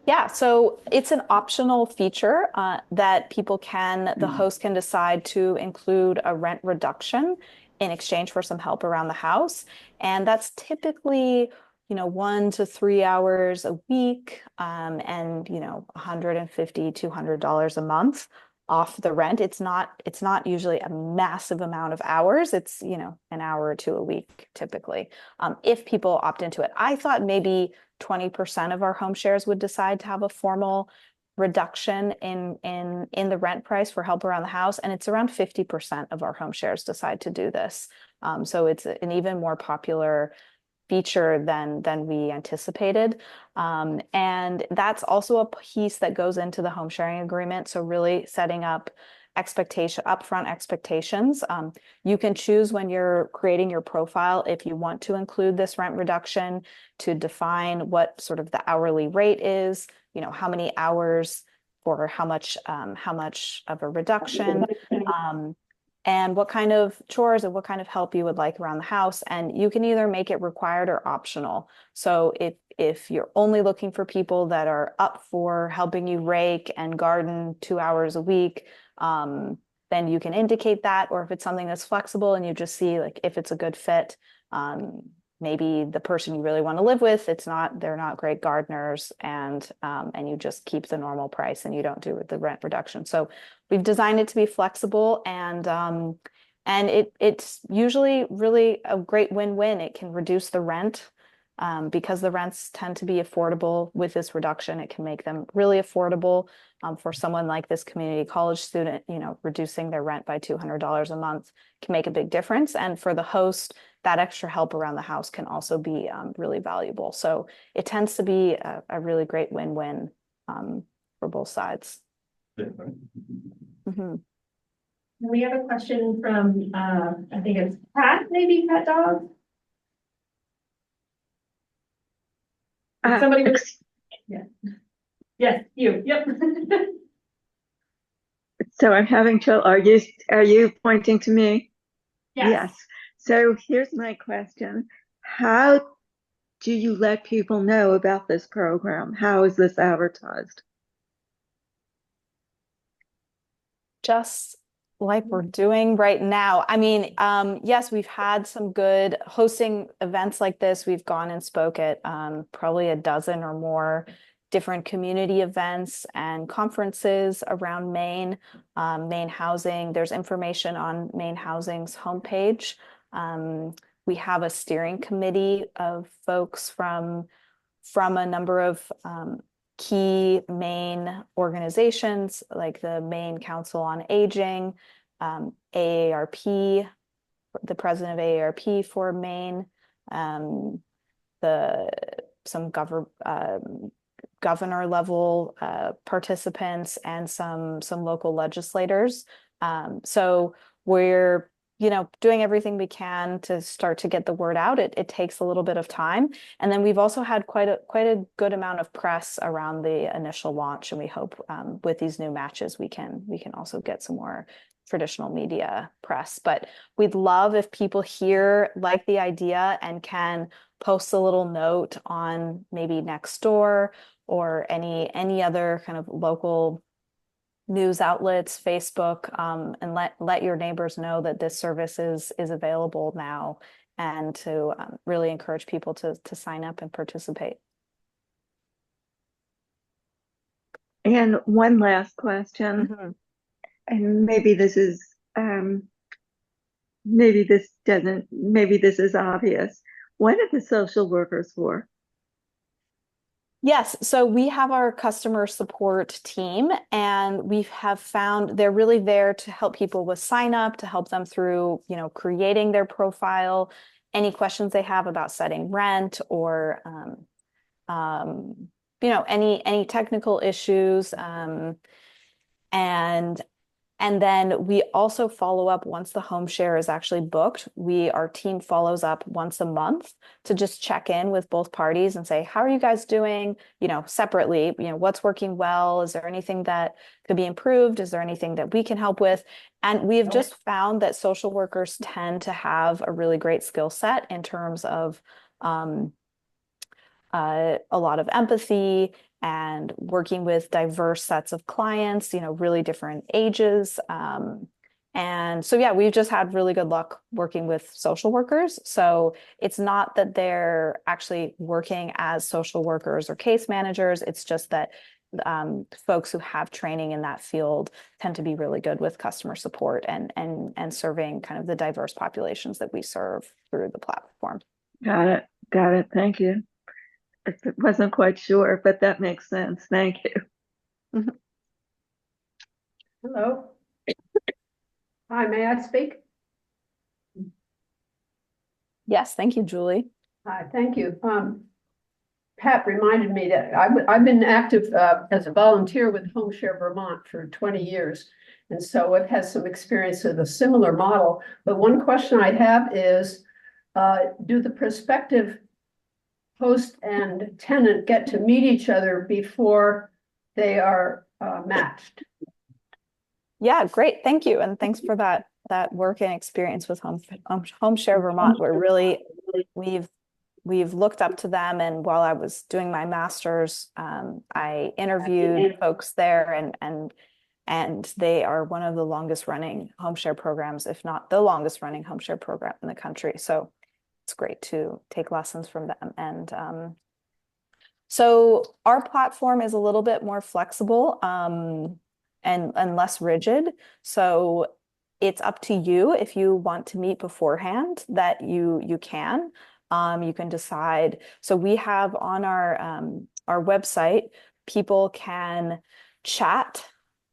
Yeah, so it's an optional feature that the host can decide to include a rent reduction in exchange for some help around the house. And that's typically, 1 to 3 hours a week, and, $150, $200 a month off the rent. It's not usually a massive amount of hours. It's, an hour or two a week, typically, if people opt into it. I thought maybe 20% of our home shares would decide to have a formal reduction in the rent price for help around the house, and it's around 50% of our home shares decide to do this. So it's an even more popular feature than we anticipated, and that's also a piece that goes into the home sharing agreement. So really setting up upfront expectations. You can choose when you're creating your profile if you want to include this rent reduction, to define what sort of the hourly rate is, how many hours for how much of a reduction, and what kind of chores and what kind of help you would like around the house. And you can either make it required or optional. So if you're only looking for people that are up for helping you rake and garden 2 hours a week, then you can indicate that. Or if it's something that's flexible and you just see if it's a good fit, maybe the person you really want to live with, they're not great gardeners, and you just keep the normal price and you don't do the rent reduction. So we've designed it to be flexible, and it's usually really a great win-win. It can reduce the rent, because the rents tend to be affordable. With this reduction, it can make them really affordable. For someone like this community college student, reducing their rent by $200 a month can make a big difference. And for the host, that extra help around the house can also be really valuable. So it tends to be a really great win-win for both sides. We have a question from, I think it's Pat, maybe Pet Dog. Somebody was, yeah. Yes, you, yep. So I'm having trouble. Are you pointing to me? Yes. So here's my question. How do you let people know about this program? How is this advertised? Just like we're doing right now. I mean, yes, we've had some good hosting events like this. We've gone and spoke at probably a dozen or more different community events and conferences around Maine, MaineHousing. There's information on MaineHousing's homepage. We have a steering committee of folks from a number of key Maine organizations, like the Maine Council on Aging, AARP, the president of AARP for Maine, some governor level participants, and some local legislators. So we're doing everything we can to start to get the word out. It takes a little bit of time. And then we've also had quite a good amount of press around the initial launch. And we hope with these new matches, we can also get some more traditional media press. But we'd love if people here like the idea and can post a little note on maybe Nextdoor or any other kind of local news outlets, Facebook, and let your neighbors know that this service is available now, and to really encourage people to sign up and participate. And one last question, and maybe this is maybe this is obvious. What are the social workers for? Yes, so we have our customer support team, and we have found they're really there to help people with sign up, to help them through, creating their profile, any questions they have about setting rent or, any technical issues. And and then we also follow up once the home share is actually booked. Our team follows up once a month to just check in with both parties and say, how are you guys doing? Separately, what's working well? Is there anything that could be improved? Is there anything that we can help with? And we have just found that social workers tend to have a really great skill set in terms of a lot of empathy and working with diverse sets of clients, really different ages. And so, yeah, we've just had really good luck working with social workers. So it's not that they're actually working as social workers or case managers. It's just that folks who have training in that field tend to be really good with customer support and serving kind of the diverse populations that we serve through the platform. Got it. Got it. Thank you. I wasn't quite sure, but that makes sense. Thank you. Hello. Hi, may I speak? Yes, thank you, Julie. Hi, thank you. Pat reminded me that I've been active as a volunteer with Homeshare Vermont for 20 years. And so I've had some experience with a similar model. But one question I have is, do the prospective host and tenant get to meet each other before they are matched? Yeah, great. Thank you. And thanks for that work and experience with Homeshare Vermont. We've looked up to them. And while I was doing my master's, I interviewed folks there, and they are one of the longest running Homeshare programs, if not the longest running Homeshare program in the country. So it's great to take lessons from them. And so our platform is a little bit more flexible and less rigid. So it's up to you if you want to meet beforehand, that you can. You can decide. So we have on our website, people can chat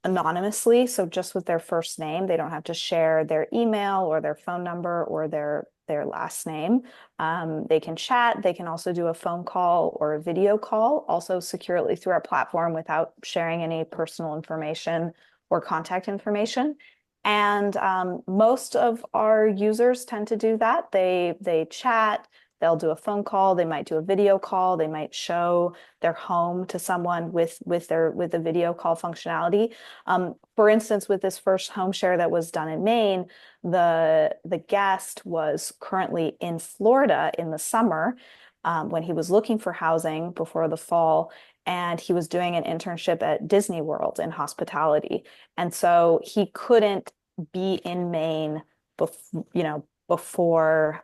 anonymously. So just with their first name, they don't have to share their email or their phone number or their last name. They can chat. They can also do a phone call or a video call, also securely through our platform without sharing any personal information or contact information. And most of our users tend to do that. They chat. They'll do a phone call. They might do a video call. They might show their home to someone with the video call functionality. For instance, with this first home share that was done in Maine, the guest was currently in Florida in the summer when he was looking for housing before the fall, and he was doing an internship at Disney World in hospitality. And so he couldn't be in Maine before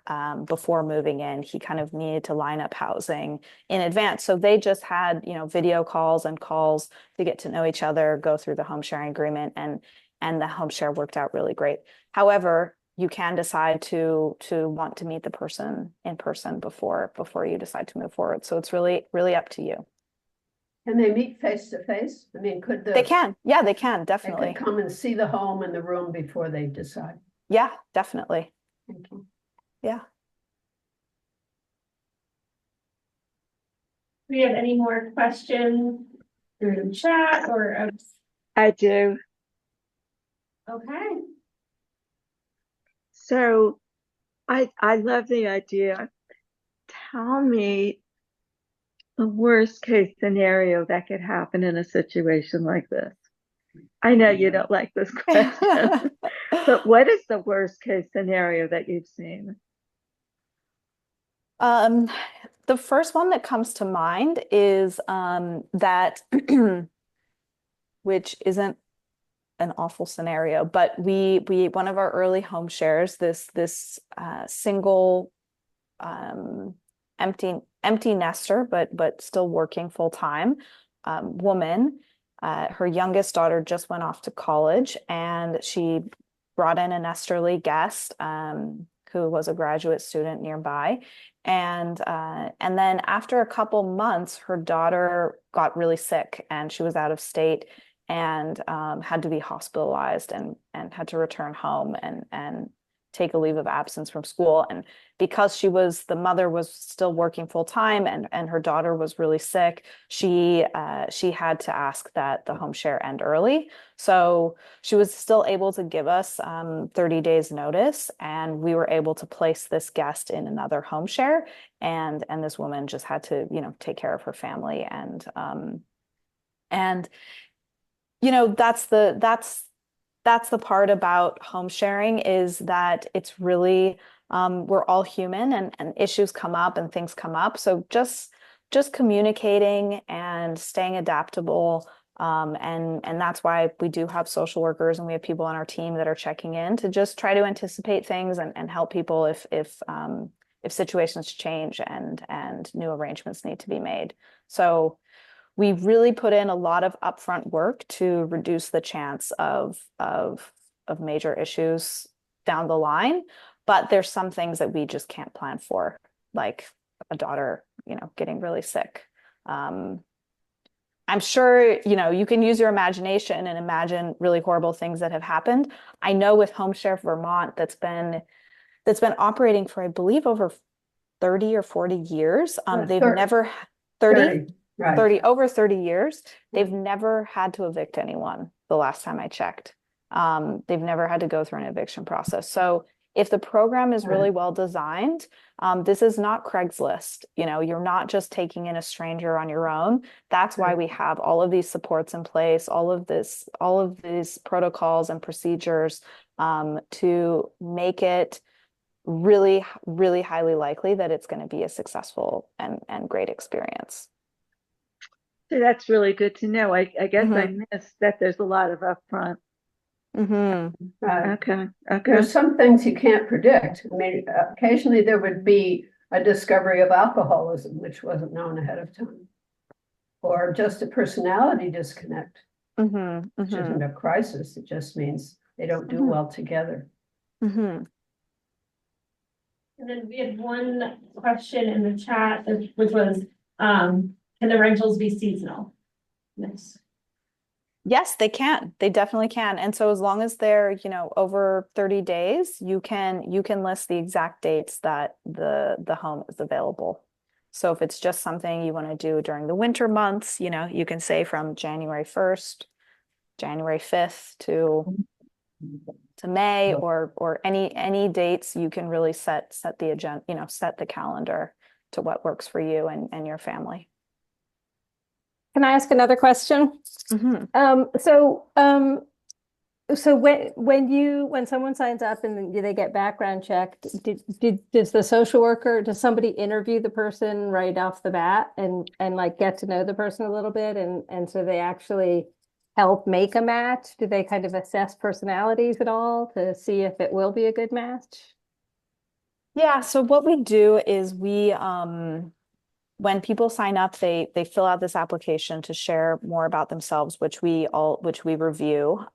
moving in. He kind of needed to line up housing in advance. So they just had, video calls and calls to get to know each other, go through the home sharing agreement, and the home share worked out really great. However, you can decide to want to meet the person in person before you decide to move forward. So it's really, really up to you. Can they meet face to face? I mean, they can. Yeah, they can, definitely. They could come and see the home and the room before they decide. Yeah, definitely. Thank you. Yeah. Do we have any more questions through the chat or? I do. Okay. So I love the idea. Tell me the worst case scenario that could happen in a situation like this. I know you don't like this question, but what is the worst case scenario that you've seen? The first one that comes to mind is that, which isn't an awful scenario, but we one of our early home shares, this single empty nester, but still working full time woman. Her youngest daughter just went off to college, and she brought in a Nesterly guest who was a graduate student nearby. And then after a couple months, her daughter got really sick and she was out of state and had to be hospitalized and had to return home and take a leave of absence from school. And because the mother was still working full time and her daughter was really sick, she had to ask that the home share end early. So she was still able to give us 30 days notice, and we were able to place this guest in another home share. And this woman just had to, take care of her family. And that's the part about home sharing, is that it's really, we're all human and issues come up and things come up. So just communicating and staying adaptable. And that's why we do have social workers and we have people on our team that are checking in to just try to anticipate things and help people if situations change and new arrangements need to be made. So we really put in a lot of upfront work to reduce the chance of major issues down the line. But there's some things that we just can't plan for, like a daughter, getting really sick. I'm sure, you can use your imagination and imagine really horrible things that have happened. I know with Homeshare Vermont, that's been operating for, I believe, over 30 or 40 years. They've never 30. Right. 30 years, they've never had to evict anyone the last time I checked. They've never had to go through an eviction process. So if the program is really well designed, this is not Craigslist. You're not just taking in a stranger on your own. That's why we have all of these supports in place, all of these protocols and procedures to make it really, really highly likely that it's going to be a successful and great experience. So that's really good to know. I guess I missed that there's a lot of upfront. Okay. There's some things you can't predict. I mean, occasionally there would be a discovery of alcoholism, which wasn't known ahead of time, or just a personality disconnect, which isn't a crisis. It just means they don't do well together. And then we had one question in the chat, which was, can the rentals be seasonal? Yes, they can. They definitely can. And so as long as they're, over 30 days, you can list the exact dates that the home is available. So if it's just something you want to do during the winter months, you can say from January 1st, January 5th to May, or any dates. You can really set the agenda, set the calendar to what works for you and your family. Can I ask another question? So when someone signs up and they get background checked, does the social worker, does somebody interview the person right off the bat and like get to know the person a little bit, and so they actually help make a match? Do they kind of assess personalities at all to see if it will be a good match? Yeah, so what we do is when people sign up, they fill out this application to share more about themselves, which we review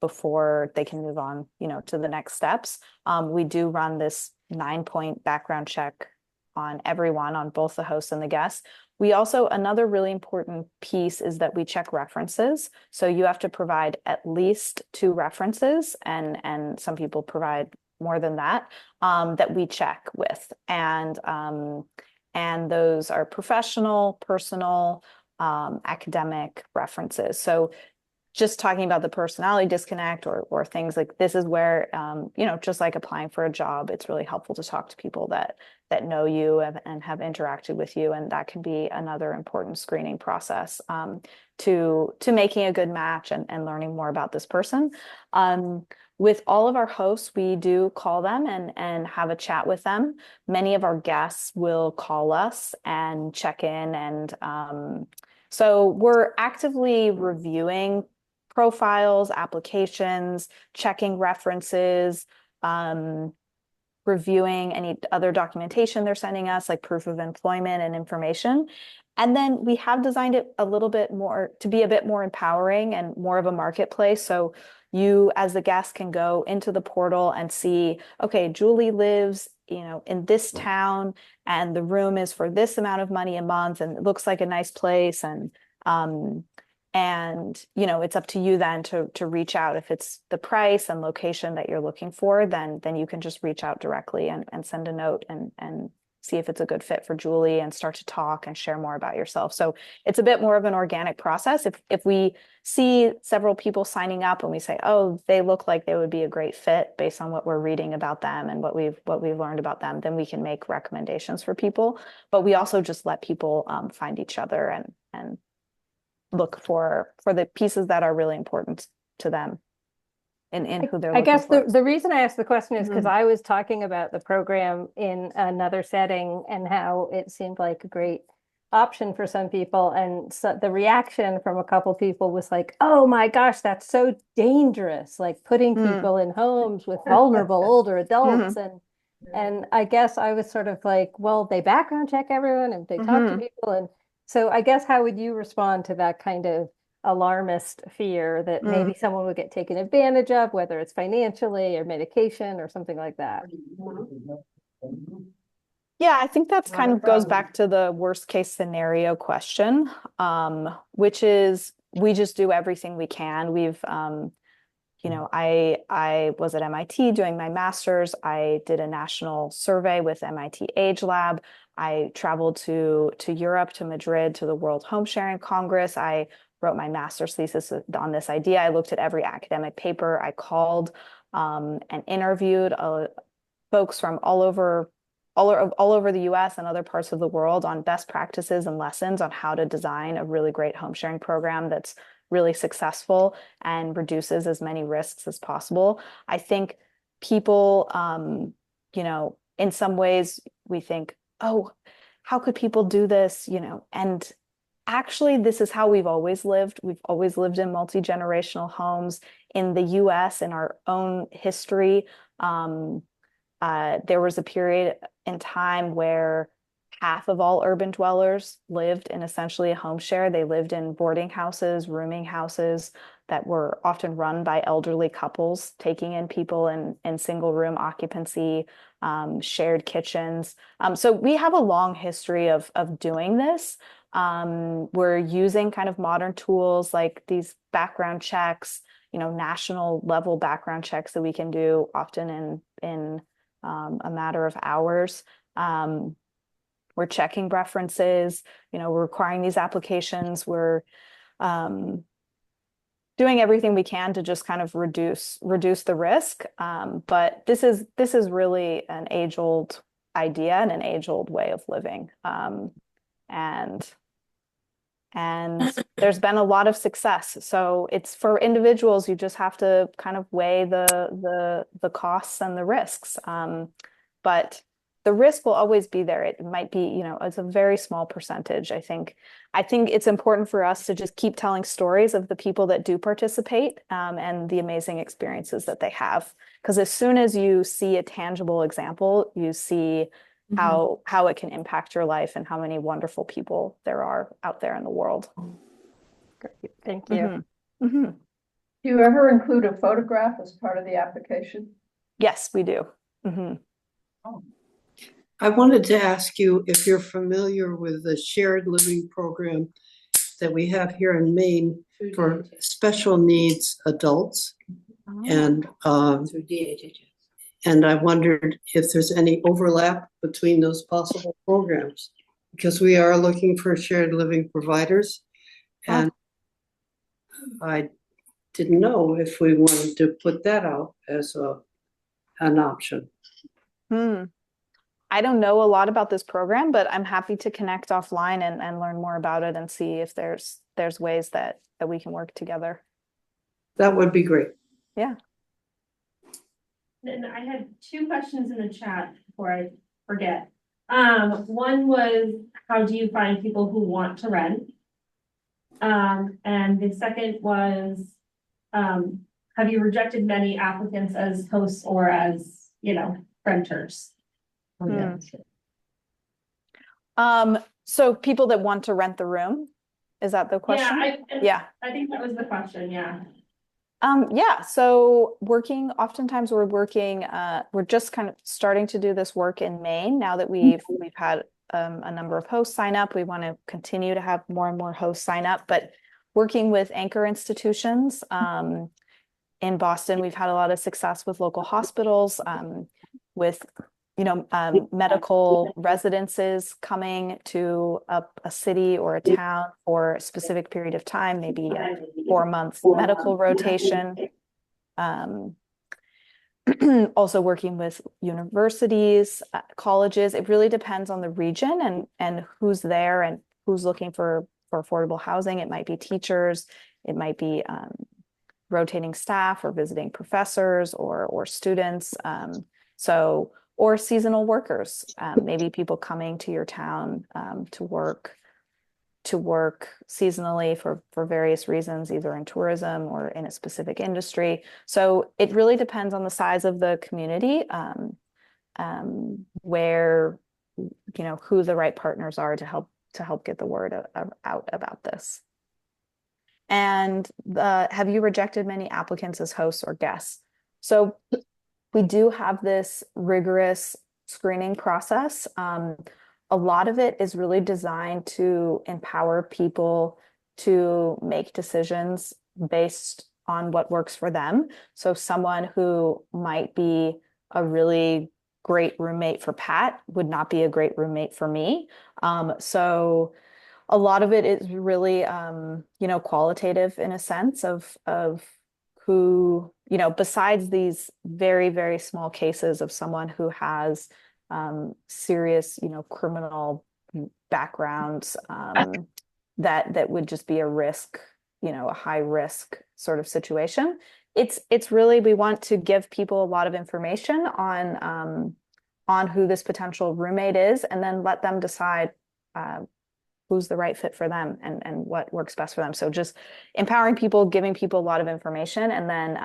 before they can move on, to the next steps. We do run this 9-point background check on everyone, on both the host and the guests. We also, another really important piece is that we check references. So you have to provide at least 2 references, and some people provide more than that, that we check with. And those are professional, personal, academic references. So just talking about the personality disconnect or things like this is where, just like applying for a job, it's really helpful to talk to people that know you and have interacted with you. And that can be another important screening process to making a good match and learning more about this person. With all of our hosts, we do call them and have a chat with them. Many of our guests will call us and check in. And so we're actively reviewing profiles, applications, checking references, reviewing any other documentation they're sending us, like proof of employment and information. And then we have designed it a little bit more to be a bit more empowering and more of a marketplace. So you as the guest can go into the portal and see, okay, Julie lives, in this town, and the room is for this amount of money a month, and it looks like a nice place. And it's up to you then to reach out. If it's the price and location that you're looking for, then you can just reach out directly and send a note and see if it's a good fit for Julie and start to talk and share more about yourself. So it's a bit more of an organic process. If we see several people signing up and we say, oh, they look like they would be a great fit based on what we're reading about them and what we've learned about them, then we can make recommendations for people. But we also just let people find each other and look for the pieces that are really important to them in who they're I looking guess for. the reason I asked the question is because I was talking about the program in another setting and how it seemed like a great option for some people. And so the reaction from a couple people was like, oh my gosh, that's so dangerous, like putting people in homes with vulnerable older adults. And I guess I was sort of like, well, they background check everyone and they talk to people. And so I guess how would you respond to that kind of alarmist fear that maybe someone would get taken advantage of, whether it's financially or medication or something like that? Yeah, I think that's kind of goes back to the worst case scenario question, which is we just do everything we can. We've, I was at MIT doing my master's. I did a national survey with MIT Age Lab. I traveled to Europe, to Madrid, to the World Homesharing Congress. I wrote my master's thesis on this idea. I looked at every academic paper. I called and interviewed folks from all over the US and other parts of the world on best practices and lessons on how to design a really great home sharing program that's really successful and reduces as many risks as possible. I think people, in some ways we think, oh, how could people do this? And actually, this is how we've always lived. We've always lived in multi-generational homes in the US in our own history. There was a period in time where half of all urban dwellers lived in essentially a home share. They lived in boarding houses, rooming houses that were often run by elderly couples, taking in people in single room occupancy, shared kitchens. So we have a long history of doing this. We're using kind of modern tools like these background checks, national level background checks that we can do often in a matter of hours. We're checking references, we're requiring these applications. We're doing everything we can to just kind of reduce the risk. But this is really an age-old idea and an age-old way of living. And there's been a lot of success. So it's for individuals, you just have to kind of weigh the costs and the risks. But the risk will always be there. It might be, it's a very small percentage. I think it's important for us to just keep telling stories of the people that do participate and the amazing experiences that they have. Because as soon as you see a tangible example, you see how it can impact your life and how many wonderful people there are out there in the world. Great. Thank you. Do you ever include a photograph as part of the application? Yes, we do. I wanted to ask you if you're familiar with the shared living program that we have here in Maine for special needs adults. And I wondered if there's any overlap between those possible programs, because we are looking for shared living providers. And I didn't know if we wanted to put that out as an option. I don't know a lot about this program, but I'm happy to connect offline and learn more about it and see if there's ways that we can work together. That would be great. Yeah. And I had two questions in the chat before I forget. One was, how do you find people who want to rent? And the second was, have you rejected many applicants as hosts or as, renters? So people that want to rent the room, is that the question? I think that was the question. Yeah. Yeah, so oftentimes we're just kind of starting to do this work in Maine. Now that we've had a number of hosts sign up, we want to continue to have more and more hosts sign up, but working with anchor institutions. In Boston, we've had a lot of success with local hospitals, with medical residences coming to a city or a town for a specific period of time, maybe a 4-month medical rotation. Also working with universities, colleges. It really depends on the region and who's there and who's looking for affordable housing. It might be teachers, it might be rotating staff or visiting professors or students. Or seasonal workers, maybe people coming to your town to work seasonally for various reasons, either in tourism or in a specific industry. So it really depends on the size of the community, where, who the right partners are to help get the word out about this. And have you rejected many applicants as hosts or guests? So we do have this rigorous screening process. A lot of it is really designed to empower people to make decisions based on what works for them. So someone who might be a really great roommate for Pat would not be a great roommate for me. So a lot of it is really, qualitative in a sense of who, besides these very, very small cases of someone who has serious, criminal backgrounds, that would just be a risk, a high risk sort of situation. It's really, we want to give people a lot of information on who this potential roommate is, and then let them decide who's the right fit for them and what works best for them. So just empowering people, giving people a lot of information, and then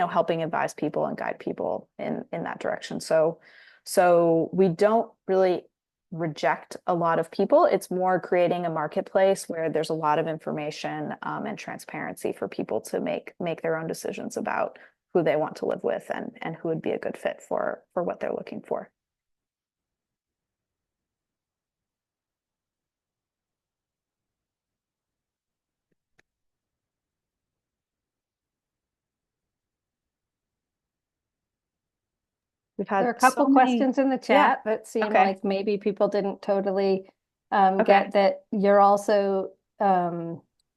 helping advise people and guide people in that direction. So we don't really reject a lot of people. It's more creating a marketplace where there's a lot of information and transparency for people to make their own decisions about who they want to live with and who would be a good fit for what they're looking for. We've had There are a couple questions in the chat that seem Okay. like maybe people didn't totally Okay. get that you're also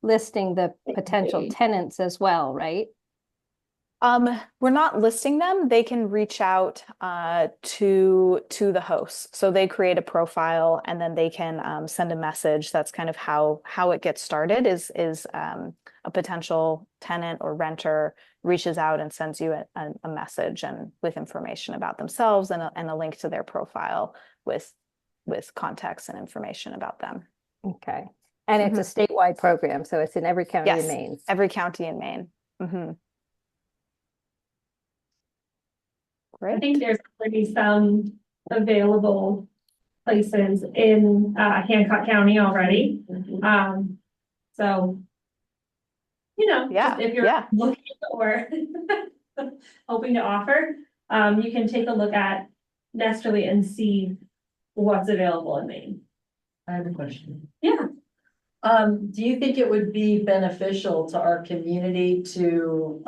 listing the potential tenants as well, right? We're not listing them. They can reach out to the host. So they create a profile and then they can send a message. That's kind of how it gets started is a potential tenant or renter reaches out and sends you a message and with information about themselves and a link to their profile with context and information about them. Okay. And it's a statewide program, so it's in every county in Maine. Yes, every county in Maine. I think there's already some available places in Hancock County already. So, if you're looking or hoping to offer, you can take a look at Nesterly and see what's available in Maine. I have a question. Yeah. Do you think it would be beneficial to our community to,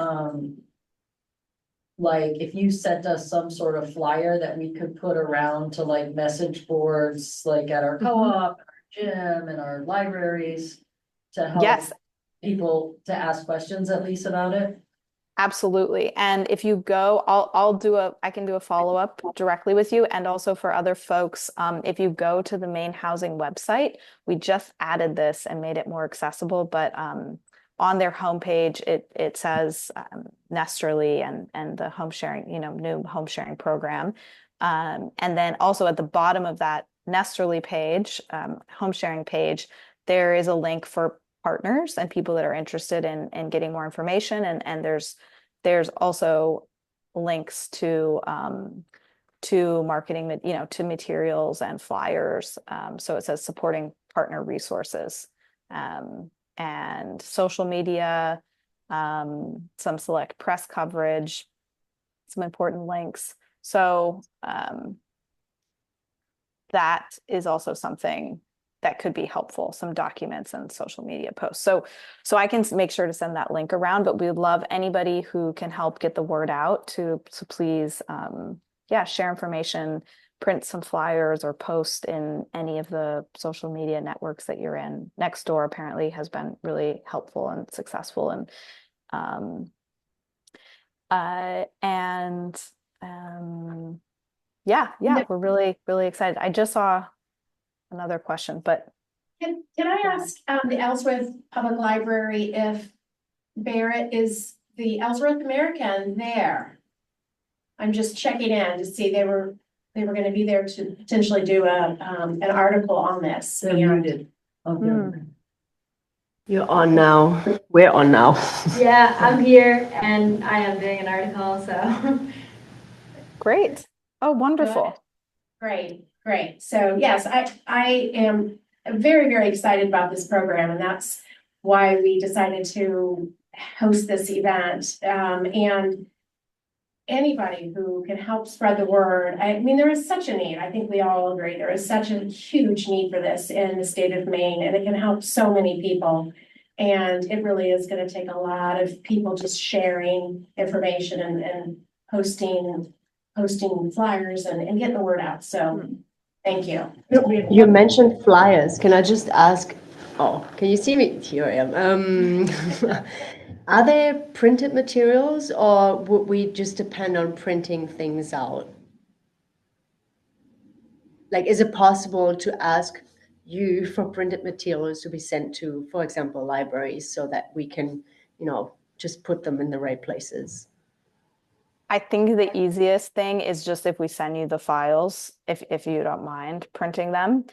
like, if you sent us some sort of flyer that we could put around to like message boards, like at our co-op, our gym and our libraries to help people to ask questions at least about it? Absolutely. And if you go, I can do a follow-up directly with you and also for other folks. If you go to the MaineHousing website, we just added this and made it more accessible, but on their homepage, it says Nesterly and the Homesharing, new Homesharing program. And then also at the bottom of that Nesterly page, Homesharing page, there is a link for partners and people that are interested in getting more information. And there's also links to marketing, to materials and flyers. So it says supporting partner resources. And social media, some select press coverage, some important links. So that is also something that could be helpful, some documents and social media posts. So I can make sure to send that link around, but we would love anybody who can help get the word out to please, share information, print some flyers or post in any of the social media networks that you're in. Nextdoor apparently has been really helpful and successful. And we're really, really excited. I just saw another question, but Can I ask the Ellsworth Public Library if Barrett is the Ellsworth American there? I'm just checking in to see they were going to be there to potentially do an article on this. You're on now. We're on now. Yeah, I'm here and I am doing an article, so. Great. Oh, wonderful. Great. So yes, I am very, very excited about this program, and that's why we decided to host this event. And anybody who can help spread the word. I mean, there is such a need. I think we all agree there is such a huge need for this in the state of Maine, and it can help so many people. And it really is going to take a lot of people just sharing information and posting flyers and getting the word out. So thank you. You mentioned flyers. Can I just ask, can you see me? Here I am. Are there printed materials, or would we just depend on printing things out? Like, is it possible to ask you for printed materials to be sent to, for example, libraries, so that we can, just put them in the right places? I think the easiest thing is just if we send you the files, if you don't mind printing them.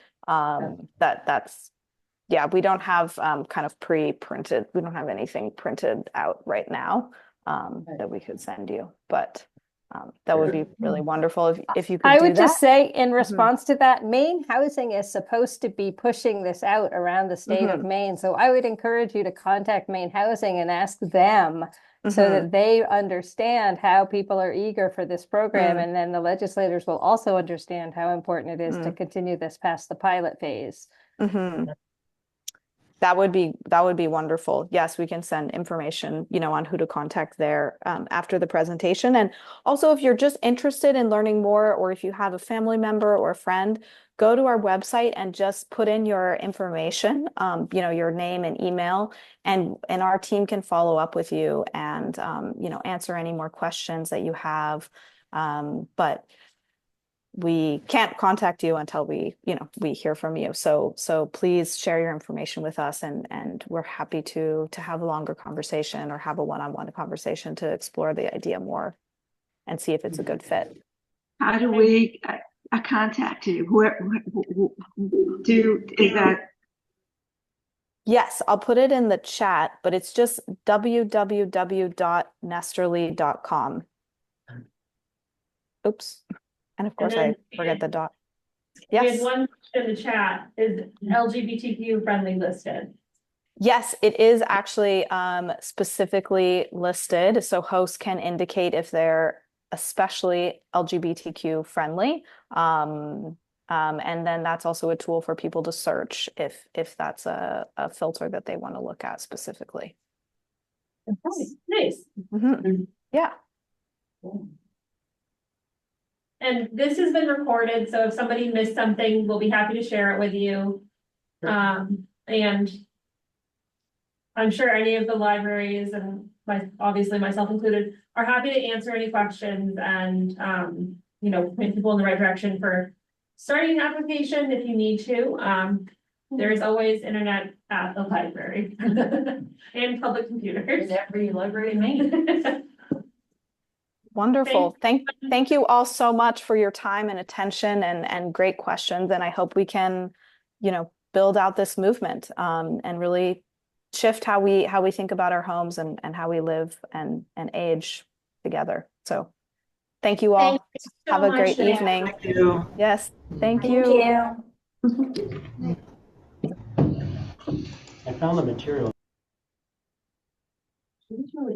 We don't have kind of pre-printed. We don't have anything printed out right now that we could send you, but that would be really wonderful if you could do that. I would just say in response to that, MaineHousing is supposed to be pushing this out around the state of Maine. So I would encourage you to contact MaineHousing and ask them so that they understand how people are eager for this program. And then the legislators will also understand how important it is to continue this past the pilot phase. That would be wonderful. Yes, we can send information, on who to contact there after the presentation. And also, if you're just interested in learning more, or if you have a family member or a friend, go to our website and just put in your information, your name and email, and our team can follow up with you and, answer any more questions that you have. But we can't contact you until we hear from you. So please share your information with us, and we're happy to have a longer conversation or have a one-on-one conversation to explore the idea more and see if it's a good fit. How do we contact you? Is that? Yes, I'll put it in the chat, but it's just www.nesterly.com. Oops. And of course, I forget the dot. We Yes. had one in the chat. Is LGBTQ friendly listed? Yes, it is actually specifically listed. So hosts can indicate if they're especially LGBTQ friendly. And then that's also a tool for people to search if that's a filter that they want to look at specifically. Okay, nice. Yeah. And this has been recorded, so if somebody missed something, we'll be happy to share it with you. And I'm sure any of the libraries, and obviously myself included, are happy to answer any questions and point people in the right direction for starting an application if you need to. There is always internet at the library and public computers. In every library in Maine. Wonderful. Thank you all so much for your time and attention and great questions. And I hope we can, build out this movement and really shift how we think about our homes and how we live and age together. So thank you all. Have a great evening. Thank you. Yes. Thank you. I found the material. It's really